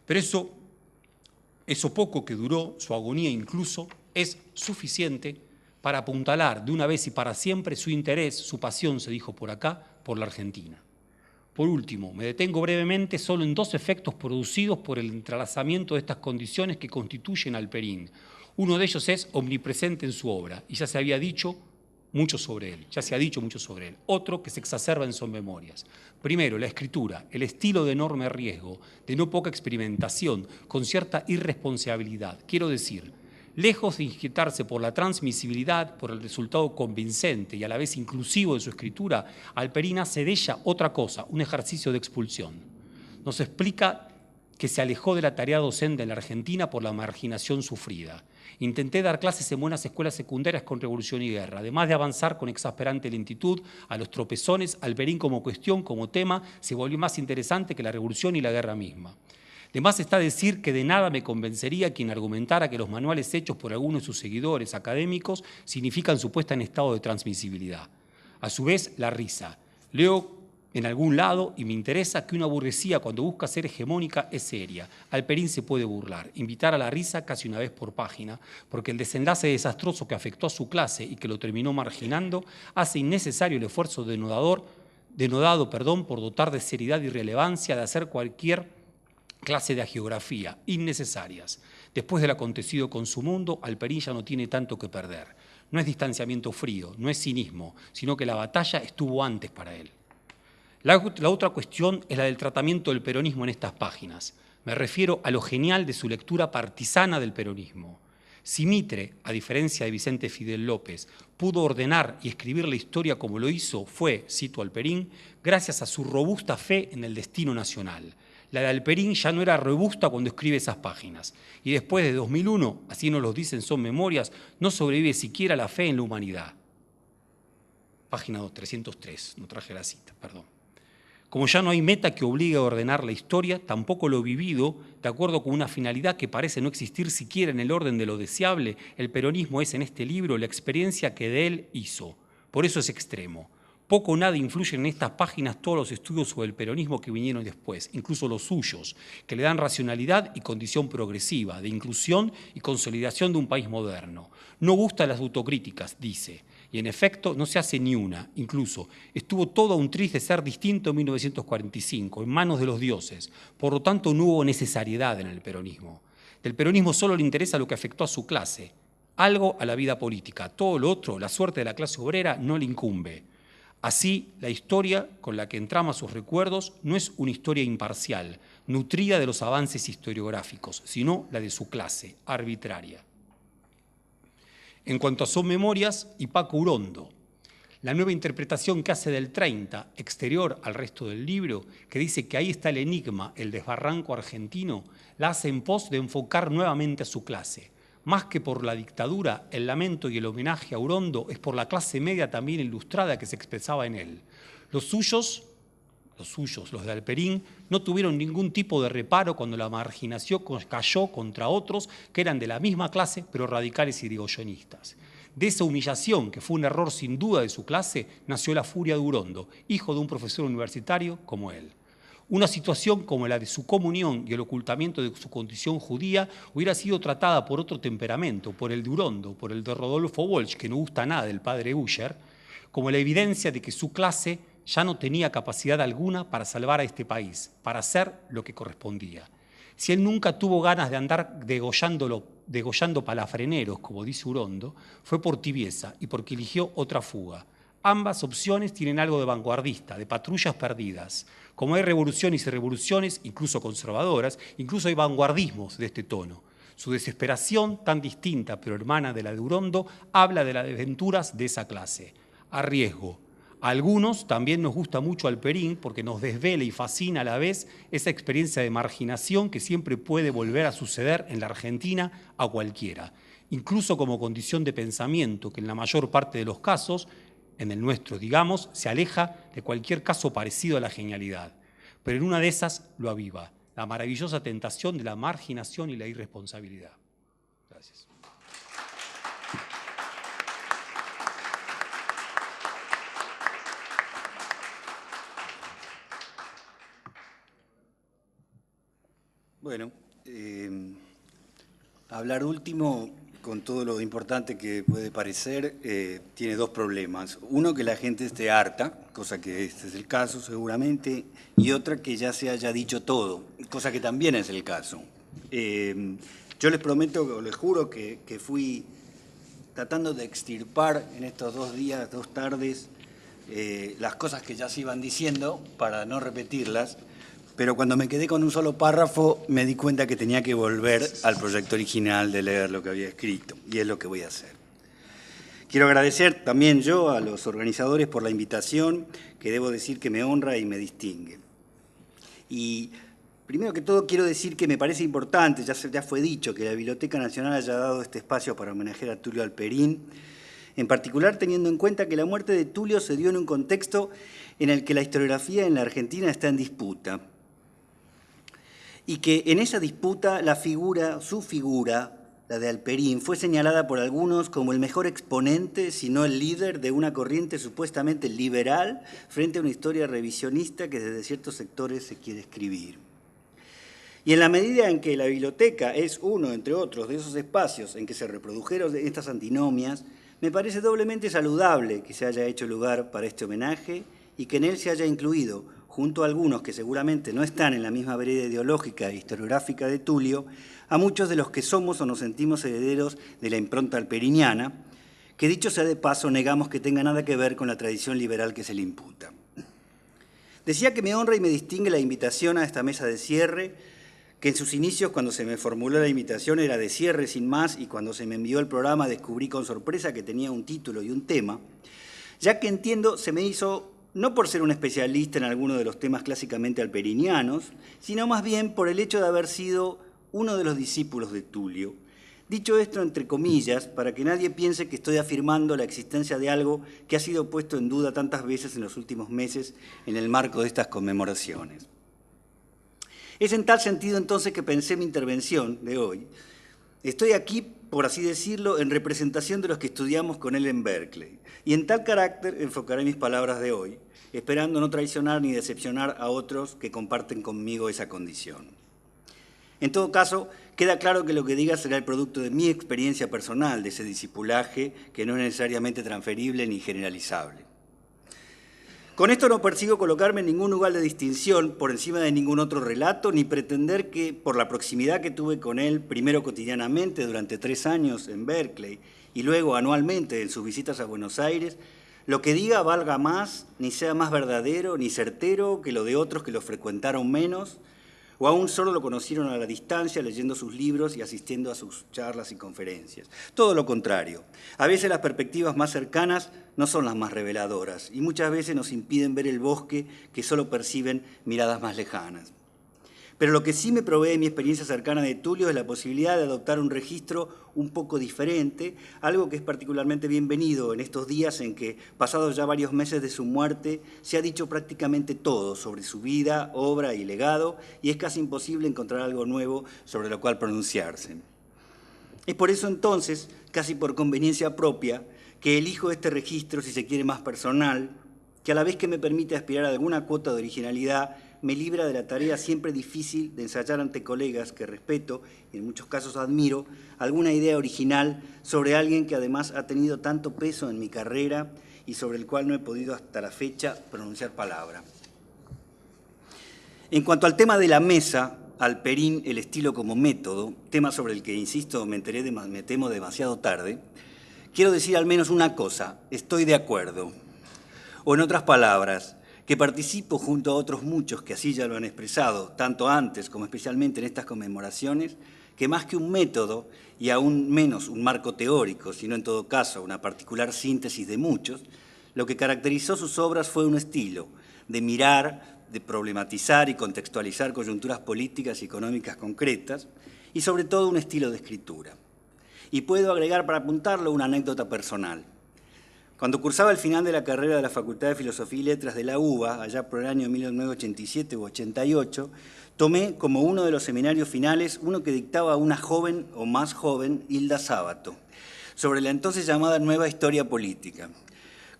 Pero eso poco que duró, su agonía incluso, es suficiente para apuntalar de una vez y para siempre su interés, su pasión, se dijo por acá, por la Argentina. Por último, me detengo brevemente solo en 2 efectos producidos por el entrelazamiento de estas condiciones que constituyen Alperín. Uno de ellos es omnipresente en su obra, y ya se ha dicho mucho sobre él. Otro que se exacerba en Son Memorias. Primero, la escritura, el estilo de enorme riesgo, de no poca experimentación, con cierta irresponsabilidad. Quiero decir, lejos de inquietarse por la transmisibilidad, por el resultado convincente y a la vez inclusivo de su escritura, Alperín hace de ella otra cosa, un ejercicio de expulsión. Nos explica que se alejó de la tarea docente en la Argentina por la marginación sufrida. Intenté dar clases en buenas escuelas secundarias con Revolución y Guerra. Además de avanzar con exasperante lentitud a los tropezones, Alperín como cuestión, como tema, se volvió más interesante que la Revolución y la Guerra misma. De más está decir que de nada me convencería quien argumentara que los manuales hechos por algunos de sus seguidores académicos significan su puesta en estado de transmisibilidad. A su vez, la risa. Leo en algún lado y me interesa que una burguesía cuando busca ser hegemónica es seria. Alperín se puede burlar, invitar a la risa casi una vez por página, porque el desenlace desastroso que afectó a su clase y que lo terminó marginando hace innecesario el esfuerzo denodado por dotar de seriedad y relevancia de hacer cualquier clase de hagiografía, innecesarias. Después del acontecido con su mundo, Alperín ya no tiene tanto que perder. No es distanciamiento frío, no es cinismo, sino que la batalla estuvo antes para él. La otra cuestión es la del tratamiento del peronismo en estas páginas. Me refiero a lo genial de su lectura partisana del peronismo. Si Mitre, a diferencia de Vicente Fidel López, pudo ordenar y escribir la historia como lo hizo, fue, cito Alperín, gracias a su robusta fe en el destino nacional. La de Alperín ya no era robusta cuando escribe esas páginas. Y después de 2001, así nos lo dicen Son Memorias, no sobrevive siquiera la fe en la humanidad. Página 303, no traje la cita, perdón. Como ya no hay meta que obligue a ordenar la historia, tampoco lo vivido, de acuerdo con una finalidad que parece no existir siquiera en el orden de lo deseable, el peronismo es en este libro la experiencia que de él hizo. Por eso es extremo. Poco o nada influyen en estas páginas todos los estudios sobre el peronismo que vinieron después, incluso los suyos, que le dan racionalidad y condición progresiva, de inclusión y consolidación de un país moderno. No gustan las autocríticas, dice. Y en efecto no se hace ni una, incluso estuvo todo a un tris de ser distinto en 1945, en manos de los dioses, por lo tanto no hubo necesariedad en el peronismo. Del peronismo solo le interesa lo que afectó a su clase, algo a la vida política, todo lo otro, la suerte de la clase obrera, no le incumbe. Así, la historia con la que entrama sus recuerdos no es una historia imparcial, nutrida de los avances historiográficos, sino la de su clase, arbitraria. En cuanto a Son Memorias y Paco Urondo, la nueva interpretación que hace del 30, exterior al resto del libro, que dice que ahí está el enigma, el desbarranco argentino, la hace en pos de enfocar nuevamente a su clase. Más que por la dictadura, el lamento y el homenaje a Urondo es por la clase media también ilustrada que se expresaba en él. Los suyos, los de Alperín, no tuvieron ningún tipo de reparo cuando la marginación cayó contra otros que eran de la misma clase, pero radicales y irigoyenistas. De esa humillación, que fue un error sin duda de su clase, nació la furia de Urondo, hijo de un profesor universitario como él. Una situación como la de su comunión y el ocultamiento de su condición judía hubiera sido tratada por otro temperamento, por el de Urondo, por el de Rodolfo Walsh, que no gusta nada del padre Uller, como la evidencia de que su clase ya no tenía capacidad alguna para salvar a este país, para hacer lo que correspondía. Si él nunca tuvo ganas de andar degollando palafreneros, como dice Urondo, fue por tibieza y porque eligió otra fuga. Ambas opciones tienen algo de vanguardista, de patrullas perdidas. Como hay revoluciones y revoluciones, incluso conservadoras, incluso hay vanguardismos de este tono. Su desesperación, tan distinta pero hermana de la de Urondo, habla de las desventuras de esa clase. A riesgo. A algunos también nos gusta mucho Alperín porque nos desvela y fascina a la vez esa experiencia de marginación que siempre puede volver a suceder en la Argentina a cualquiera, incluso como condición de pensamiento que en la mayor parte de los casos, en el nuestro digamos, se aleja de cualquier caso parecido a la genialidad. Pero en una de esas lo aviva, la maravillosa tentación de la marginación y la irresponsabilidad. Gracias. Bueno, hablar último, con todo lo importante que puede parecer, tiene dos problemas. Uno, que la gente esté harta, cosa que este es el caso seguramente, y otra, que ya se haya dicho todo, cosa que también es el caso. Yo les prometo, les juro que fui tratando de extirpar en estos 2 días, 2 tardes, las cosas que ya se iban diciendo para no repetirlas. Pero cuando me quedé con un solo párrafo, me di cuenta que tenía que volver al proyecto original de leer lo que había escrito, y es lo que voy a hacer. Quiero agradecer también yo a los organizadores por la invitación, que debo decir que me honra y me distingue. Y primero que todo quiero decir que me parece importante, ya fue dicho, que la Biblioteca Nacional haya dado este espacio para homenajear a Tulio Alperín, en particular teniendo en cuenta que la muerte de Tulio se dio en un contexto en el que la historiografía en la Argentina está en disputa. Y que en esa disputa su figura, la de Alperín, fue señalada por algunos como el mejor exponente, si no el líder, de una corriente supuestamente liberal frente a una historia revisionista que desde ciertos sectores se quiere escribir. Y en la medida en que la biblioteca es uno, entre otros, de esos espacios en que se reprodujeron estas antinomias, me parece doblemente saludable que se haya hecho lugar para este homenaje y que en él se haya incluido, junto a algunos que seguramente no están en la misma vereda ideológica e historiográfica de Tulio, a muchos de los que somos o nos sentimos herederos de la impronta alperiniana, que dicho sea de paso, negamos que tenga nada que ver con la tradición liberal que se le imputa. Decía que me honra y me distingue la invitación a esta mesa de cierre, que en sus inicios, cuando se me formuló la invitación, era de cierre sin más, y cuando se me envió el programa descubrí con sorpresa que tenía un título y un tema, ya que entiendo se me hizo no por ser un especialista en alguno de los temas clásicamente alperinianos, sino más bien por el hecho de haber sido uno de los discípulos de Tulio. Dicho esto entre comillas, para que nadie piense que estoy afirmando la existencia de algo que ha sido puesto en duda tantas veces en los últimos meses en el marco de estas conmemoraciones. Es en tal sentido entonces que pensé mi intervención de hoy. Estoy aquí, por así decirlo, en representación de los que estudiamos con él en Berkeley. Y en tal carácter enfocaré mis palabras de hoy, esperando no traicionar ni decepcionar a otros que comparten conmigo esa condición. En todo caso, queda claro que lo que diga será el producto de mi experiencia personal, de ese discipulaje que no es necesariamente transferible ni generalizable. Con esto no persigo colocarme en ningún lugar de distinción por encima de ningún otro relato, ni pretender que, por la proximidad que tuve con él, primero cotidianamente durante 3 años en Berkeley y luego anualmente en sus visitas a Buenos Aires, lo que diga valga más, ni sea más verdadero ni certero que lo de otros que lo frecuentaron menos, o aún solo lo conocieron a la distancia leyendo sus libros y asistiendo a sus charlas y conferencias. Todo lo contrario. A veces las perspectivas más cercanas no son las más reveladoras y muchas veces nos impiden ver el bosque que solo perciben miradas más lejanas. Pero lo que sí me provee mi experiencia cercana de Tulio es la posibilidad de adoptar un registro un poco diferente, algo que es particularmente bienvenido en estos días en que, pasados ya varios meses de su muerte, se ha dicho prácticamente todo sobre su vida, obra y legado, y es casi imposible encontrar algo nuevo sobre lo cual pronunciarse. Es por eso entonces, casi por conveniencia propia, que elijo este registro, si se quiere, más personal, que a la vez que me permite aspirar a alguna cuota de originalidad, me libra de la tarea siempre difícil de ensayar ante colegas que respeto y en muchos casos admiro alguna idea original sobre alguien que además ha tenido tanto peso en mi carrera y sobre el cual no he podido hasta la fecha pronunciar palabra. En cuanto al tema de la mesa, Alperín, el estilo como método, tema sobre el que, insisto, me temo demasiado tarde, quiero decir al menos una cosa: estoy de acuerdo. O en otras palabras, que participo junto a otros muchos que así ya lo han expresado, tanto antes como especialmente en estas conmemoraciones, que más que un método y aún menos un marco teórico, sino en todo caso una particular síntesis de muchos, lo que caracterizó sus obras fue un estilo de mirar, de problematizar y contextualizar coyunturas políticas y económicas concretas, y sobre todo un estilo de escritura. Y puedo agregar para apuntarlo una anécdota personal. Cuando cursaba el final de la carrera de la Facultad de Filosofía y Letras de la UBA, allá por el año 1987 u 88, tomé como uno de los seminarios finales uno que dictaba una joven o más joven, Hilda Sábato, sobre la entonces llamada Nueva Historia Política.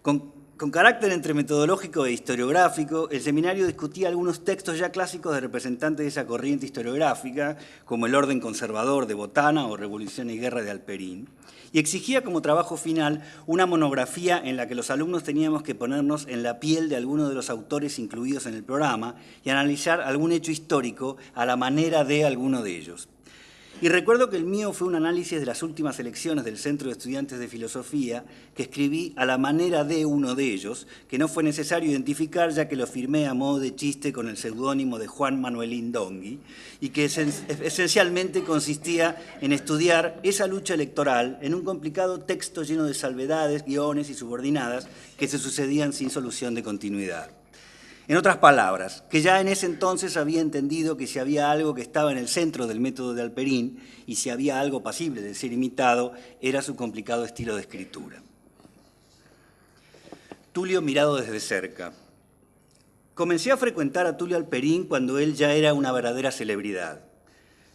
Con carácter entre metodológico e historiográfico, el seminario discutía algunos textos ya clásicos de representantes de esa corriente historiográfica, como El orden conservador de Botana o Revolución y guerra de Alperín, y exigía como trabajo final una monografía en la que los alumnos teníamos que ponernos en la piel de alguno de los autores incluidos en el programa y analizar algún hecho histórico a la manera de alguno de ellos. Y recuerdo que el mío fue un análisis de las últimas elecciones del Centro de Estudiantes de Filosofía que escribí a la manera de uno de ellos, que no fue necesario identificar ya que lo firmé a modo de chiste con el seudónimo de Juan Manuelín Dongui, y que esencialmente consistía en estudiar esa lucha electoral en un complicado texto lleno de salvedades, guiones y subordinadas que se sucedían sin solución de continuidad. En otras palabras, que ya en ese entonces había entendido que si había algo que estaba en el centro del método de Alperín y si había algo pasible de ser imitado, era su complicado estilo de escritura. Tulio mirado desde cerca. Comencé a frecuentar a Tulio Alperín cuando él ya era una verdadera celebridad.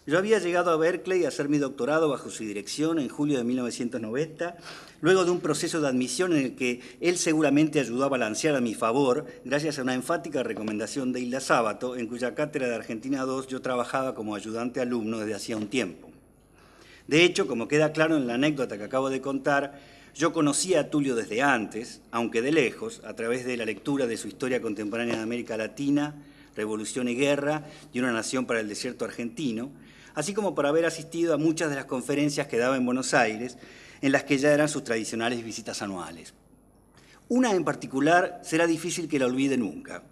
Yo había llegado a Berkeley a hacer mi doctorado bajo su dirección en julio de 1990, luego de un proceso de admisión en el que él seguramente ayudó a balancear a mi favor, gracias a una enfática recomendación de Hilda Sábato, en cuya cátedra de Argentina II yo trabajaba como ayudante alumno desde hacía un tiempo. De hecho, como queda claro en la anécdota que acabo de contar, yo conocía a Tulio desde antes, aunque de lejos, a través de la lectura de su Historia Contemporánea de América Latina, Revolución y Guerra y Una Nación para el Desierto Argentino, así como por haber asistido a muchas de las conferencias que daba en Buenos Aires, en las que ya eran sus tradicionales visitas anuales. Una en particular será difícil que la olvide nunca,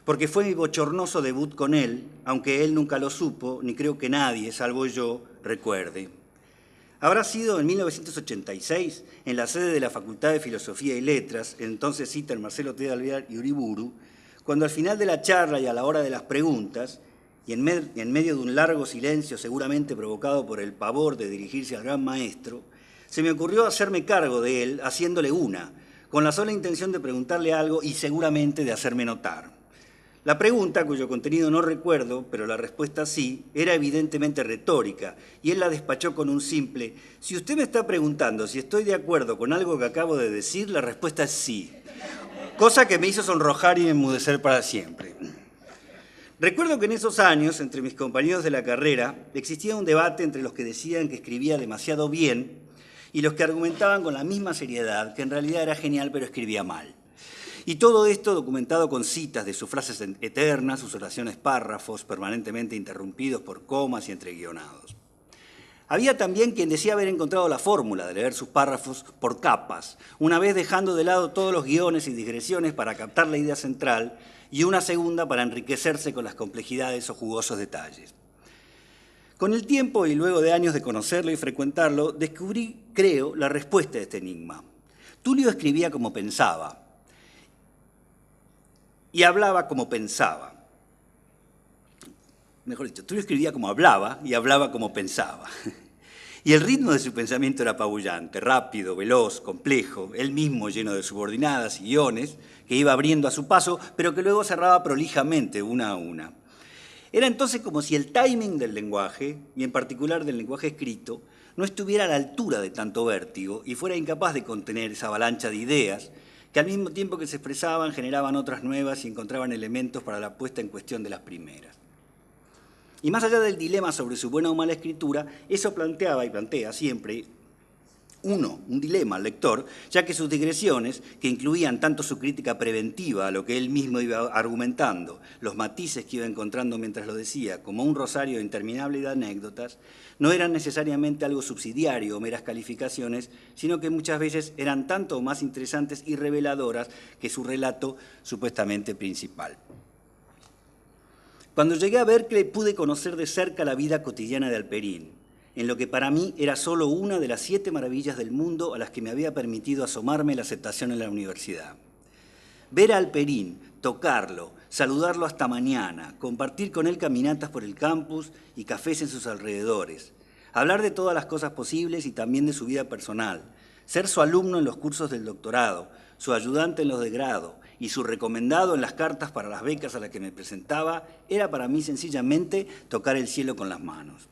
porque fue mi bochornoso debut con él, aunque él nunca lo supo, ni creo que nadie, salvo yo, recuerde. Habrá sido en 1986, en la sede de la Facultad de Filosofía y Letras, entonces cita el Marcelo T. de Alvear y Uriburu, cuando al final de la charla y a la hora de las preguntas, y en medio de un largo silencio seguramente provocado por el pavor de dirigirse al gran maestro, se me ocurrió hacerme cargo de él haciéndole una, con la sola intención de preguntarle algo y seguramente de hacerme notar. La pregunta, cuyo contenido no recuerdo, pero la respuesta sí, era evidentemente retórica, y él la despachó con un simple: si usted me está preguntando si estoy de acuerdo con algo que acabo de decir, la respuesta es sí. Cosa que me hizo sonrojar y enmudecer para siempre. Recuerdo que en esos años, entre mis compañeros de la carrera, existía un debate entre los que decían que escribía demasiado bien y los que argumentaban con la misma seriedad que en realidad era genial pero escribía mal. Y todo esto documentado con citas de sus frases eternas, sus oraciones párrafos, permanentemente interrumpidos por comas y entreguionados. Había también quien decía haber encontrado la fórmula de leer sus párrafos por capas, una vez dejando de lado todos los guiones y digresiones para captar la idea central y una segunda para enriquecerse con las complejidades o jugosos detalles. Con el tiempo y luego de años de conocerlo y frecuentarlo, descubrí, creo, la respuesta a este enigma. Tulio escribía como pensaba y hablaba como pensaba. Mejor dicho, Tulio escribía como hablaba y hablaba como pensaba. Y el ritmo de su pensamiento era apabullante, rápido, veloz, complejo, él mismo lleno de subordinadas y guiones que iba abriendo a su paso, pero que luego cerraba prolijamente una a una. Era entonces como si el timing del lenguaje, y en particular del lenguaje escrito, no estuviera a la altura de tanto vértigo y fuera incapaz de contener esa avalancha de ideas que al mismo tiempo que se expresaban generaban otras nuevas y encontraban elementos para la puesta en cuestión de las primeras. Y más allá del dilema sobre su buena o mala escritura, eso planteaba y plantea siempre un dilema al lector, ya que sus digresiones, que incluían tanto su crítica preventiva a lo que él mismo iba argumentando, los matices que iba encontrando mientras lo decía, como un rosario interminable de anécdotas, no eran necesariamente algo subsidiario o meras calificaciones, sino que muchas veces eran tanto o más interesantes y reveladoras que su relato supuestamente principal. Cuando llegué a Berkeley pude conocer de cerca la vida cotidiana de Halperin, en lo que para mí era solo una de las 7 maravillas del mundo a las que me había permitido asomarme la aceptación en la universidad. Ver a Halperin, tocarlo, saludarlo hasta mañana, compartir con él caminatas por el campus y cafés en sus alrededores, hablar de todas las cosas posibles y también de su vida personal, ser su alumno en los cursos del doctorado, su ayudante en los de grado y su recomendado en las cartas para las becas a las que me presentaba, era para mí sencillamente tocar el cielo con las manos.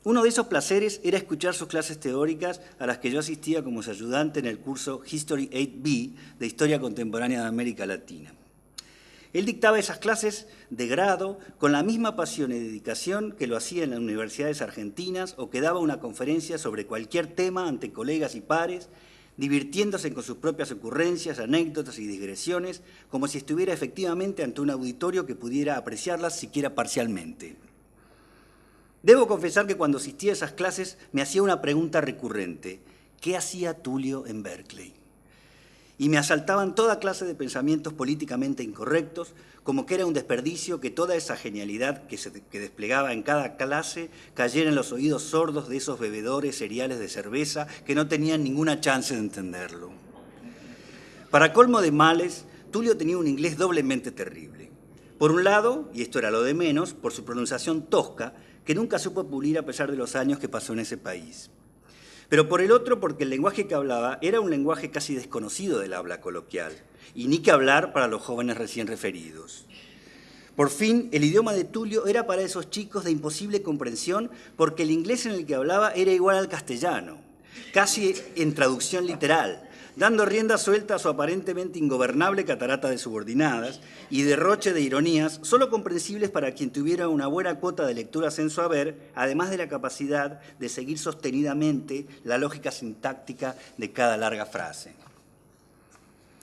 Uno de esos placeres era escuchar sus clases teóricas a las que yo asistía como su ayudante en el curso History 8B de Historia Contemporánea de América Latina. Él dictaba esas clases de grado con la misma pasión y dedicación que lo hacía en las universidades argentinas o que daba una conferencia sobre cualquier tema ante colegas y pares, divirtiéndose con sus propias ocurrencias, anécdotas y digresiones, como si estuviera efectivamente ante un auditorio que pudiera apreciarlas siquiera parcialmente. Debo confesar que cuando asistía a esas clases me hacía una pregunta recurrente: ¿qué hacía Tulio en Berkeley? Y me asaltaban toda clase de pensamientos políticamente incorrectos, como que era un desperdicio que toda esa genialidad que desplegaba en cada clase cayera en los oídos sordos de esos bebedores seriales de cerveza que no tenían ninguna chance de entenderlo. Para colmo de males, Tulio tenía un inglés doblemente terrible. Por un lado, y esto era lo de menos, por su pronunciación tosca, que nunca supo pulir a pesar de los años que pasó en ese país. Pero por el otro, porque el lenguaje que hablaba era un lenguaje casi desconocido del habla coloquial, y ni que hablar para los jóvenes recién referidos. Por fin, el idioma de Tulio era para esos chicos de imposible comprensión porque el inglés en el que hablaba era igual al castellano, casi en traducción literal, dando rienda suelta a su aparentemente ingobernable catarata de subordinadas y derroche de ironías solo comprensibles para quien tuviera una buena cuota de lecturas en su haber, además de la capacidad de seguir sostenidamente la lógica sintáctica de cada larga frase.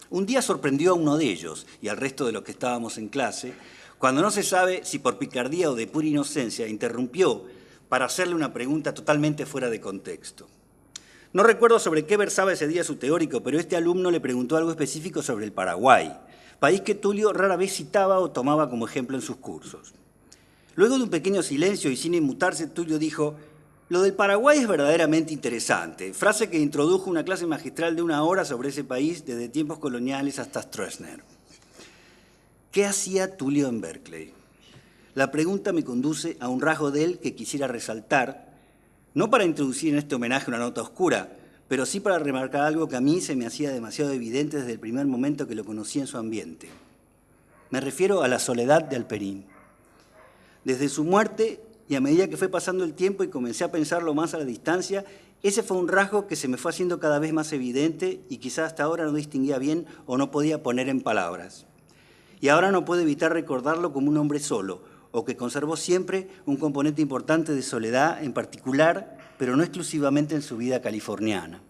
Un día sorprendió a uno de ellos y al resto de los que estábamos en clase, cuando no se sabe si por picardía o de pura inocencia interrumpió para hacerle una pregunta totalmente fuera de contexto. No recuerdo sobre qué versaba ese día su teórico, pero este alumno le preguntó algo específico sobre el Paraguay, país que Tulio rara vez citaba o tomaba como ejemplo en sus cursos. Luego de un pequeño silencio y sin inmutarse, Tulio dijo: «Lo del Paraguay es verdaderamente interesante», frase que introdujo una clase magistral de 1 hora sobre ese país desde tiempos coloniales hasta Stroessner. ¿Qué hacía Tulio en Berkeley? La pregunta me conduce a un rasgo de él que quisiera resaltar, no para introducir en este homenaje una nota oscura, pero sí para remarcar algo que a mí se me hacía demasiado evidente desde el primer momento que lo conocí en su ambiente. Me refiero a la soledad de Alperín. Desde su muerte, y a medida que fue pasando el tiempo y comencé a pensarlo más a la distancia, ese fue un rasgo que se me fue haciendo cada vez más evidente y quizás hasta ahora no distinguía bien o no podía poner en palabras. Y ahora no puedo evitar recordarlo como un hombre solo, o que conservó siempre un componente importante de soledad en particular, pero no exclusivamente en su vida californiana.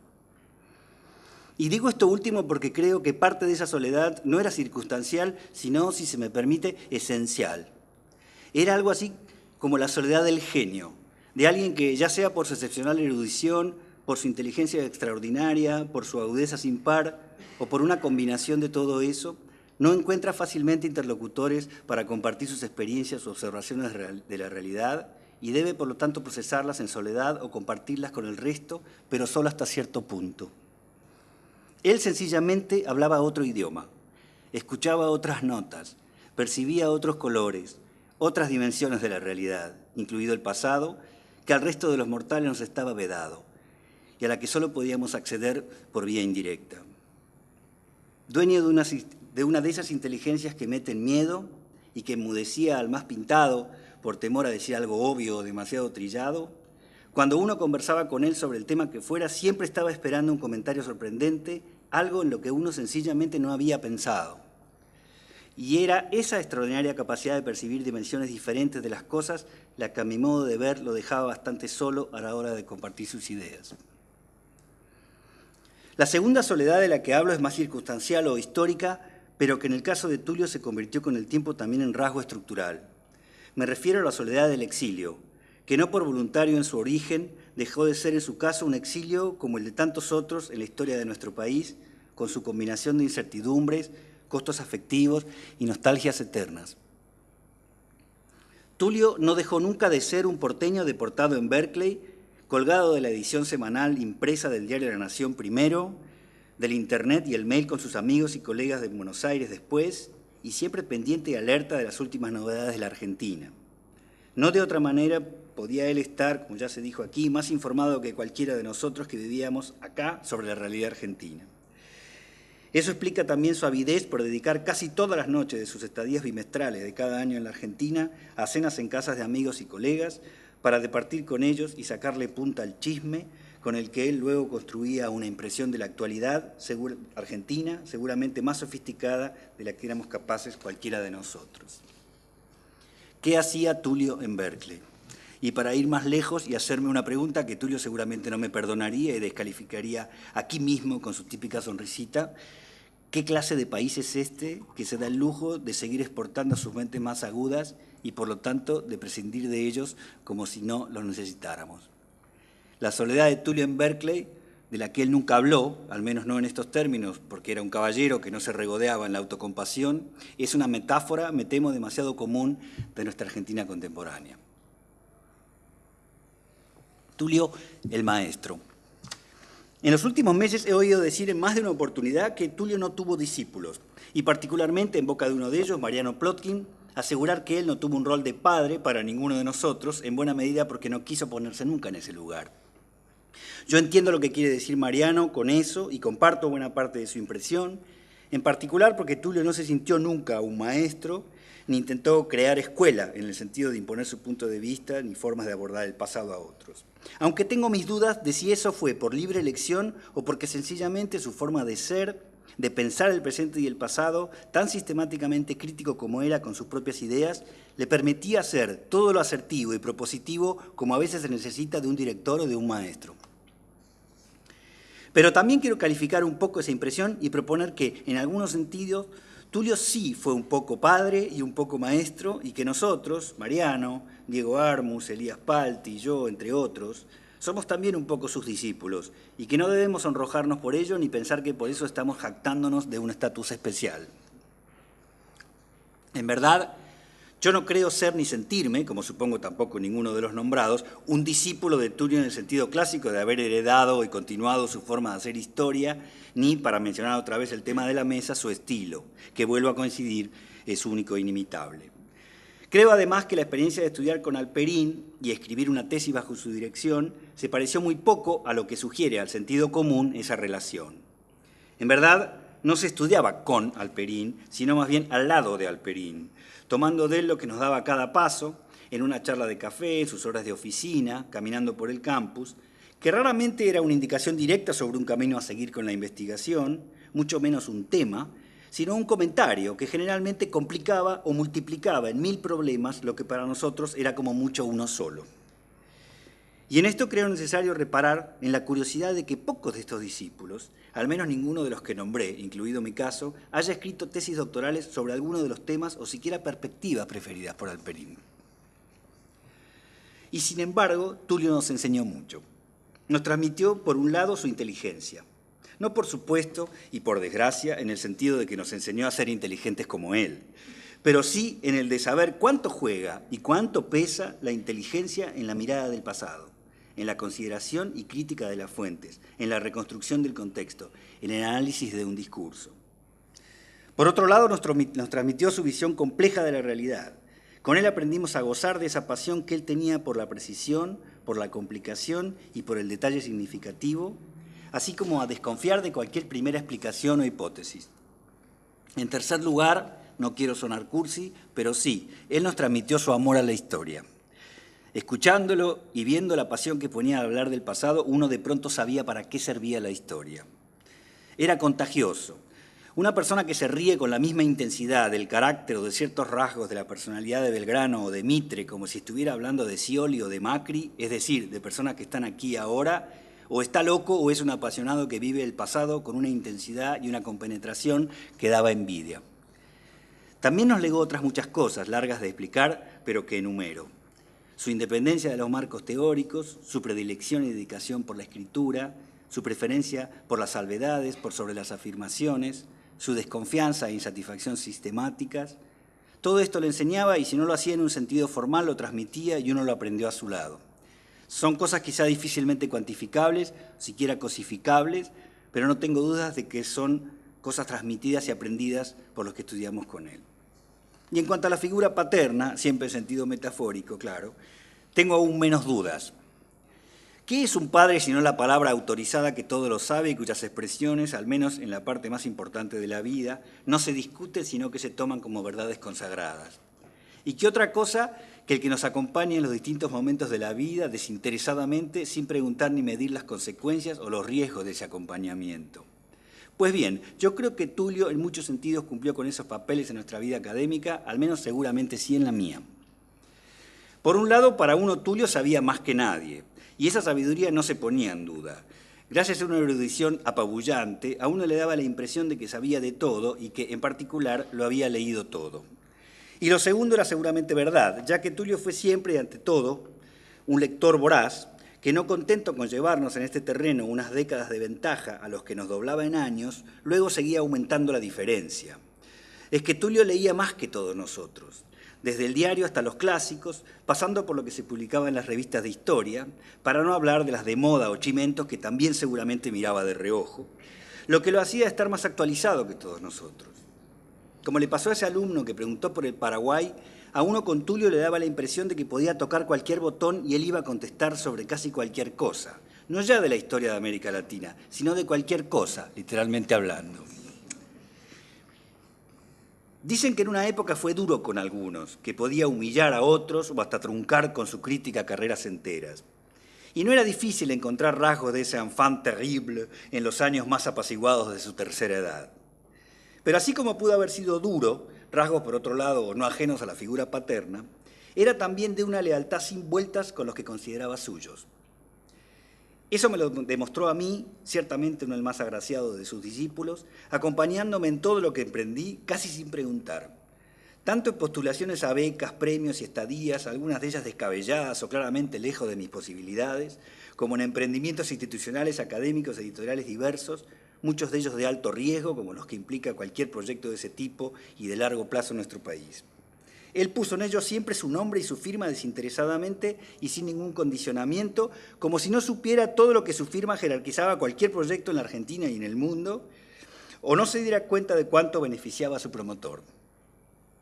Y digo esto último porque creo que parte de esa soledad no era circunstancial, sino, si se me permite, esencial. Era algo así como la soledad del genio, de alguien que, ya sea por su excepcional erudición, por su inteligencia extraordinaria, por su agudeza sin par, o por una combinación de todo eso, no encuentra fácilmente interlocutores para compartir sus experiencias o observaciones de la realidad y debe, por lo tanto, procesarlas en soledad o compartirlas con el resto, pero solo hasta cierto punto. Él sencillamente hablaba otro idioma, escuchaba otras notas, percibía otros colores, otras dimensiones de la realidad, incluido el pasado, que al resto de los mortales nos estaba vedado y a la que solo podíamos acceder por vía indirecta. Dueño de una de esas inteligencias que meten miedo y que enmudecía al más pintado por temor a decir algo obvio o demasiado trillado, cuando uno conversaba con él sobre el tema que fuera, siempre estaba esperando un comentario sorprendente, algo en lo que uno sencillamente no había pensado. Y era esa extraordinaria capacidad de percibir dimensiones diferentes de las cosas la que a mi modo de ver lo dejaba bastante solo a la hora de compartir sus ideas. La segunda soledad de la que hablo es más circunstancial o histórica, pero que en el caso de Tulio se convirtió con el tiempo también en rasgo estructural. Me refiero a la soledad del exilio, que no por voluntario en su origen dejó de ser en su caso un exilio como el de tantos otros en la historia de nuestro país, con su combinación de incertidumbres, costos afectivos y nostalgias eternas. Tulio no dejó nunca de ser un porteño deportado en Berkeley, colgado de la edición semanal impresa del diario La Nación primero, del internet y el mail con sus amigos y colegas de Buenos Aires después, y siempre pendiente y alerta de las últimas novedades de la Argentina. No de otra manera podía él estar, como ya se dijo aquí, más informado que cualquiera de nosotros que vivíamos acá sobre la realidad argentina. Eso explica también su avidez por dedicar casi todas las noches de sus estadías bimestrales de cada año en la Argentina a cenas en casas de amigos y colegas para departir con ellos y sacarle punta al chisme con el que él luego construía una impresión de la actualidad argentina, seguramente más sofisticada de la que éramos capaces cualquiera de nosotros. ¿Qué hacía Tulio en Berkeley? Y para ir más lejos y hacerme una pregunta que Tulio seguramente no me perdonaría y descalificaría aquí mismo con su típica sonrisita, ¿qué clase de país es este que se da el lujo de seguir exportando a sus mentes más agudas y por lo tanto de prescindir de ellos como si no los necesitáramos? La soledad de Tulio en Berkeley, de la que él nunca habló, al menos no en estos términos, porque era un caballero que no se regodeaba en la autocompasión, es una metáfora, me temo, demasiado común de nuestra Argentina contemporánea. Tulio, el maestro. En los últimos meses he oído decir en más de una oportunidad que Tulio no tuvo discípulos, y particularmente en boca de uno de ellos, Mariano Plotkin, asegurar que él no tuvo un rol de padre para ninguno de nosotros, en buena medida porque no quiso ponerse nunca en ese lugar. Yo entiendo lo que quiere decir Mariano con eso y comparto buena parte de su impresión, en particular porque Tulio no se sintió nunca un maestro, ni intentó crear escuela en el sentido de imponer su punto de vista ni formas de abordar el pasado a otros. Aunque tengo mis dudas de si eso fue por libre elección o porque sencillamente su forma de ser, de pensar el presente y el pasado, tan sistemáticamente crítico como era con sus propias ideas, le permitía ser todo lo asertivo y propositivo como a veces se necesita de un director o de un maestro. Pero también quiero calificar un poco esa impresión y proponer que, en algunos sentidos, Tulio sí fue un poco padre y un poco maestro, y que nosotros, Mariano, Diego Armus, Elías Palti, yo, entre otros, somos también un poco sus discípulos, y que no debemos sonrojarnos por ello ni pensar que por eso estamos jactándonos de un estatus especial. En verdad, yo no creo ser ni sentirme, como supongo tampoco ninguno de los nombrados, un discípulo de Tulio en el sentido clásico de haber heredado y continuado su forma de hacer historia, ni, para mencionar otra vez el tema de la mesa, su estilo, que vuelvo a coincidir, es único e inimitable. Creo además que la experiencia de estudiar con Alperín y escribir una tesis bajo su dirección se pareció muy poco a lo que sugiere al sentido común esa relación. En verdad, no se estudiaba con Alperín, sino más bien al lado de Alperín, tomando de él lo que nos daba cada paso, en una charla de café, en sus horas de oficina, caminando por el campus, que raramente era una indicación directa sobre un camino a seguir con la investigación, mucho menos un tema, sino un comentario que generalmente complicaba o multiplicaba en 1000 problemas lo que para nosotros era como mucho uno solo. Y en esto creo necesario reparar en la curiosidad de que pocos de estos discípulos, al menos ninguno de los que nombré, incluido mi caso, haya escrito tesis doctorales sobre alguno de los temas o siquiera perspectivas preferidas por Alperín. Y sin embargo, Tulio nos enseñó mucho. Nos transmitió, por un lado, su inteligencia. No por supuesto y por desgracia en el sentido de que nos enseñó a ser inteligentes como él, pero sí en el de saber cuánto juega y cuánto pesa la inteligencia en la mirada del pasado, en la consideración y crítica de las fuentes, en la reconstrucción del contexto, en el análisis de un discurso. Por otro lado, nos transmitió su visión compleja de la realidad. Con él aprendimos a gozar de esa pasión que él tenía por la precisión, por la complicación y por el detalle significativo, así como a desconfiar de cualquier primera explicación o hipótesis. En tercer lugar, no quiero sonar cursi, pero sí, él nos transmitió su amor a la historia. Escuchándolo y viendo la pasión que ponía al hablar del pasado, uno de pronto sabía para qué servía la historia. Era contagioso. Una persona que se ríe con la misma intensidad del carácter o de ciertos rasgos de la personalidad de Belgrano o de Mitre, como si estuviera hablando de Scioli o de Macri, es decir, de personas que están aquí ahora, o está loco o es un apasionado que vive el pasado con una intensidad y una compenetración que daba envidia. También nos legó otras muchas cosas, largas de explicar, pero que enumero. Su independencia de los marcos teóricos, su predilección y dedicación por la escritura, su preferencia por las salvedades, por sobre las afirmaciones, su desconfianza e insatisfacción sistemáticas. Todo esto le enseñaba y si no lo hacía en un sentido formal lo transmitía y uno lo aprendió a su lado. Son cosas quizá difícilmente cuantificables, siquiera cosificables, pero no tengo dudas de que son cosas transmitidas y aprendidas por los que estudiamos con él. Y en cuanto a la figura paterna, siempre en sentido metafórico, claro, tengo aún menos dudas. ¿Qué es un padre sino la palabra autorizada que todo lo sabe y cuyas expresiones, al menos en la parte más importante de la vida, no se discuten sino que se toman como verdades consagradas? ¿Y qué otra cosa que el que nos acompaña en los distintos momentos de la vida desinteresadamente, sin preguntar ni medir las consecuencias o los riesgos de ese acompañamiento? Pues bien, yo creo que Tulio en muchos sentidos cumplió con esos papeles en nuestra vida académica, al menos seguramente sí en la mía. Por un lado, para uno Tulio sabía más que nadie, y esa sabiduría no se ponía en duda. Gracias a una erudición apabullante, a uno le daba la impresión de que sabía de todo y que, en particular, lo había leído todo. Y lo segundo era seguramente verdad, ya que Tulio fue siempre y ante todo un lector voraz, que no contento con llevarnos en este terreno unas décadas de ventaja a los que nos doblaba en años, luego seguía aumentando la diferencia. Es que Tulio leía más que todos nosotros, desde el diario hasta los clásicos, pasando por lo que se publicaba en las revistas de historia, para no hablar de las de moda o chimentos que también seguramente miraba de reojo, lo que lo hacía estar más actualizado que todos nosotros. Como le pasó a ese alumno que preguntó por el Paraguay, a uno con Tulio le daba la impresión de que podía tocar cualquier botón y él iba a contestar sobre casi cualquier cosa. No ya de la historia de América Latina, sino de cualquier cosa, literalmente hablando. Dicen que en una época fue duro con algunos, que podía humillar a otros o hasta truncar con su crítica carreras enteras. Y no era difícil encontrar rasgos de ese enfant terrible en los años más apaciguados de su tercera edad. Pero así como pudo haber sido duro, rasgos por otro lado no ajenos a la figura paterna, era también de una lealtad sin vueltas con los que consideraba suyos. Eso me lo demostró a mí, ciertamente uno el más agraciado de sus discípulos, acompañándome en todo lo que emprendí, casi sin preguntar. Tanto en postulaciones a becas, premios y estadías, algunas de ellas descabelladas o claramente lejos de mis posibilidades, como en emprendimientos institucionales, académicos, editoriales diversos, muchos de ellos de alto riesgo, como los que implica cualquier proyecto de ese tipo y de largo plazo en nuestro país. Él puso en ellos siempre su nombre y su firma desinteresadamente y sin ningún condicionamiento, como si no supiera todo lo que su firma jerarquizaba cualquier proyecto en la Argentina y en el mundo, o no se diera cuenta de cuánto beneficiaba a su promotor.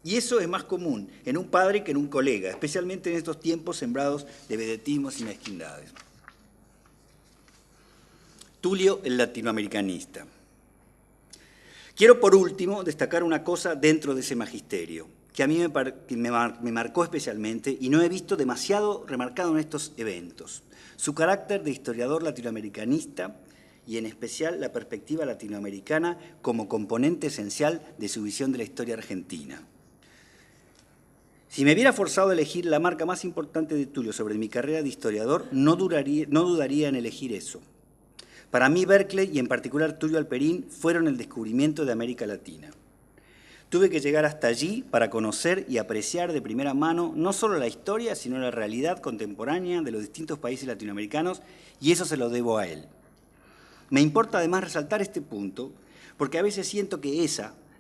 Y eso es más común en un padre que en un colega, especialmente en estos tiempos sembrados de vedetismos y mezquindades. Tulio, el latinoamericanista. Quiero, por último, destacar una cosa dentro de ese magisterio, que a mí me marcó especialmente y no he visto demasiado remarcado en estos eventos. Su carácter de historiador latinoamericanista y en especial la perspectiva latinoamericana como componente esencial de su visión de la historia argentina. Si me viera forzado a elegir la marca más importante de Tulio sobre mi carrera de historiador, no dudaría en elegir eso. Para mí, Berkeley y en particular Tulio Alperín fueron el descubrimiento de América Latina. Tuve que llegar hasta allí para conocer y apreciar de primera mano no solo la historia, sino la realidad contemporánea de los distintos países latinoamericanos, y eso se lo debo a él. Me importa además resaltar este punto, porque a veces siento que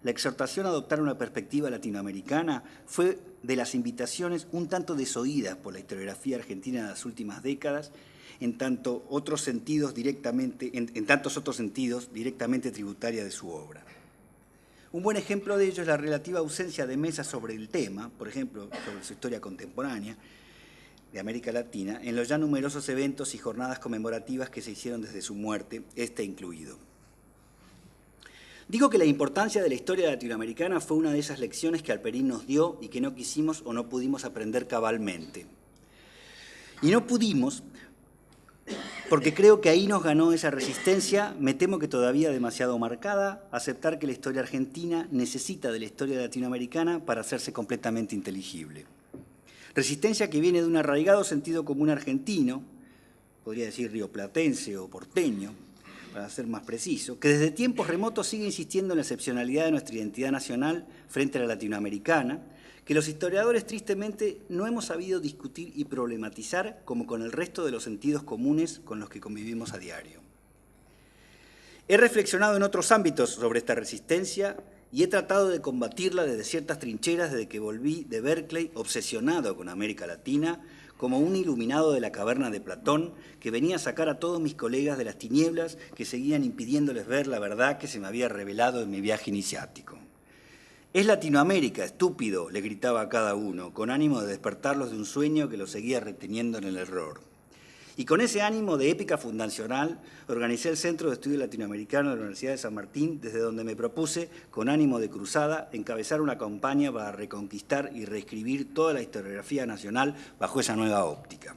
la exhortación a adoptar una perspectiva latinoamericana, fue de las invitaciones un tanto desoídas por la historiografía argentina de las últimas décadas, en tantos otros sentidos directamente tributaria de su obra. Un buen ejemplo de ello es la relativa ausencia de mesas sobre el tema, por ejemplo, sobre su historia contemporánea de América Latina, en los ya numerosos eventos y jornadas conmemorativas que se hicieron desde su muerte, este incluido. Digo que la importancia de la historia latinoamericana fue una de esas lecciones que Alperín nos dio y que no quisimos o no pudimos aprender cabalmente. Y no pudimos porque creo que ahí nos ganó esa resistencia, me temo que todavía demasiado marcada, a aceptar que la historia argentina necesita de la historia latinoamericana para hacerse completamente inteligible. Resistencia que viene de un arraigado sentido común argentino, podría decir rioplatense o porteño, para ser más preciso, que desde tiempos remotos sigue insistiendo en la excepcionalidad de nuestra identidad nacional frente a la latinoamericana, que los historiadores tristemente no hemos sabido discutir y problematizar como con el resto de los sentidos comunes con los que convivimos a diario. He reflexionado en otros ámbitos sobre esta resistencia y he tratado de combatirla desde ciertas trincheras desde que volví de Berkeley obsesionado con América Latina, como un iluminado de la caverna de Platón que venía a sacar a todos mis colegas de las tinieblas que seguían impidiéndoles ver la verdad que se me había revelado en mi viaje iniciático. «Es Latinoamérica, estúpido», le gritaba a cada uno, con ánimo de despertarlos de un sueño que los seguía reteniendo en el error. Y con ese ánimo de épica fundacional, organicé el Centro de Estudios Latinoamericanos de la Universidad de San Martín, desde donde me propuse, con ánimo de cruzada, encabezar una campaña para reconquistar y reescribir toda la historiografía nacional bajo esa nueva óptica.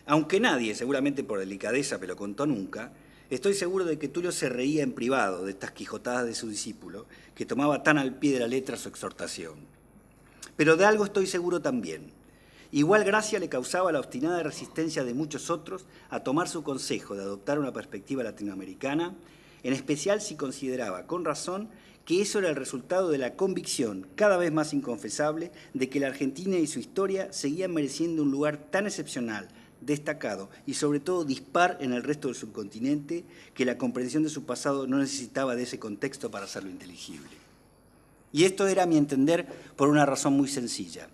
Aunque nadie, seguramente por delicadeza, me lo contó nunca, estoy seguro de que Tulio se reía en privado de estas quijotadas de su discípulo, que tomaba tan al pie de la letra su exhortación. Pero de algo estoy seguro también. Igual gracia le causaba la obstinada resistencia de muchos otros a tomar su consejo de adoptar una perspectiva latinoamericana, en especial si consideraba, con razón, que eso era el resultado de la convicción, cada vez más inconfesable, de que la Argentina y su historia seguían mereciendo un lugar tan excepcional, destacado y sobre todo dispar en el resto del subcontinente, que la comprensión de su pasado no necesitaba de ese contexto para hacerlo inteligible. Y esto era, a mi entender, por una razón muy sencilla.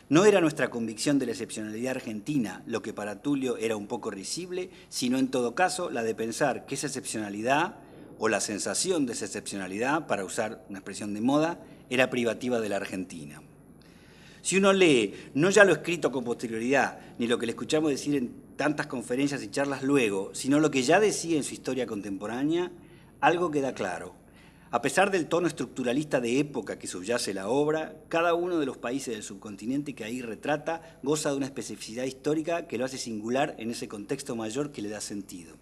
No era nuestra convicción de la excepcionalidad argentina lo que para Tulio era un poco risible, sino en todo caso la de pensar que esa excepcionalidad, o la sensación de esa excepcionalidad, para usar una expresión de moda, era privativa de la Argentina. Si uno lee no ya lo escrito con posterioridad, ni lo que le escuchamos decir en tantas conferencias y charlas luego, sino lo que ya decía en su historia contemporánea, algo queda claro. A pesar del tono estructuralista de época que subyace la obra, cada uno de los países del subcontinente que ahí retrata goza de una especificidad histórica que lo hace singular en ese contexto mayor que le da sentido.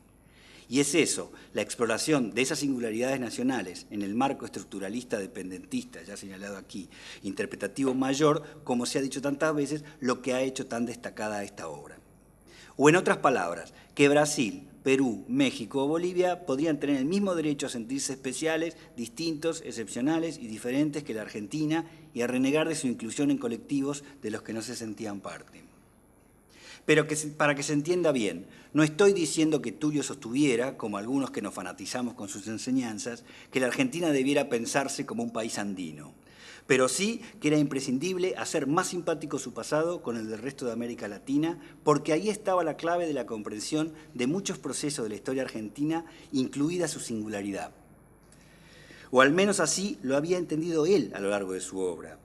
Y es eso, la exploración de esas singularidades nacionales en el marco estructuralista dependentista, ya señalado aquí, interpretativo mayor, como se ha dicho tantas veces, lo que ha hecho tan destacada esta obra. O en otras palabras, que Brasil, Perú, México o Bolivia podrían tener el mismo derecho a sentirse especiales, distintos, excepcionales y diferentes que la Argentina y a renegar de su inclusión en colectivos de los que no se sentían parte. Pero para que se entienda bien, no estoy diciendo que Tullio sostuviera, como algunos que nos fanatizamos con sus enseñanzas, que la Argentina debiera pensarse como un país andino, pero sí que era imprescindible hacer más simpático su pasado con el del resto de América Latina, porque ahí estaba la clave de la comprensión de muchos procesos de la historia argentina, incluida su singularidad. O al menos así lo había entendido él a lo largo de su obra.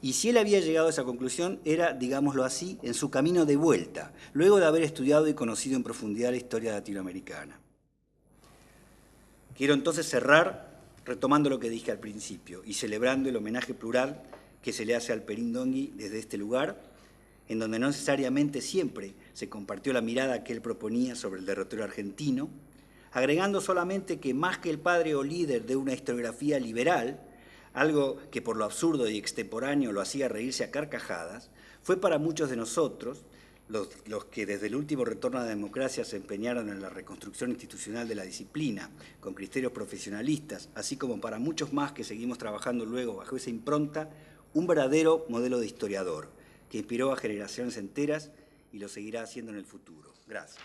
Y si él había llegado a esa conclusión, era, digámoslo así, en su camino de vuelta, luego de haber estudiado y conocido en profundidad la historia latinoamericana. Quiero entonces cerrar retomando lo que dije al principio y celebrando el homenaje plural que se le hace al Perín Dongui desde este lugar, en donde no necesariamente siempre se compartió la mirada que él proponía sobre el derrotero argentino, agregando solamente que más que el padre o líder de una historiografía liberal, algo que por lo absurdo y extemporáneo lo hacía reírse a carcajadas, fue para muchos de nosotros, los que desde el último retorno a la democracia se empeñaron en la reconstrucción institucional de la disciplina, con criterios profesionalistas, así como para muchos más que seguimos trabajando luego bajo esa impronta, un verdadero modelo de historiador, que inspiró a generaciones enteras y lo seguirá haciendo en el futuro. Gracias.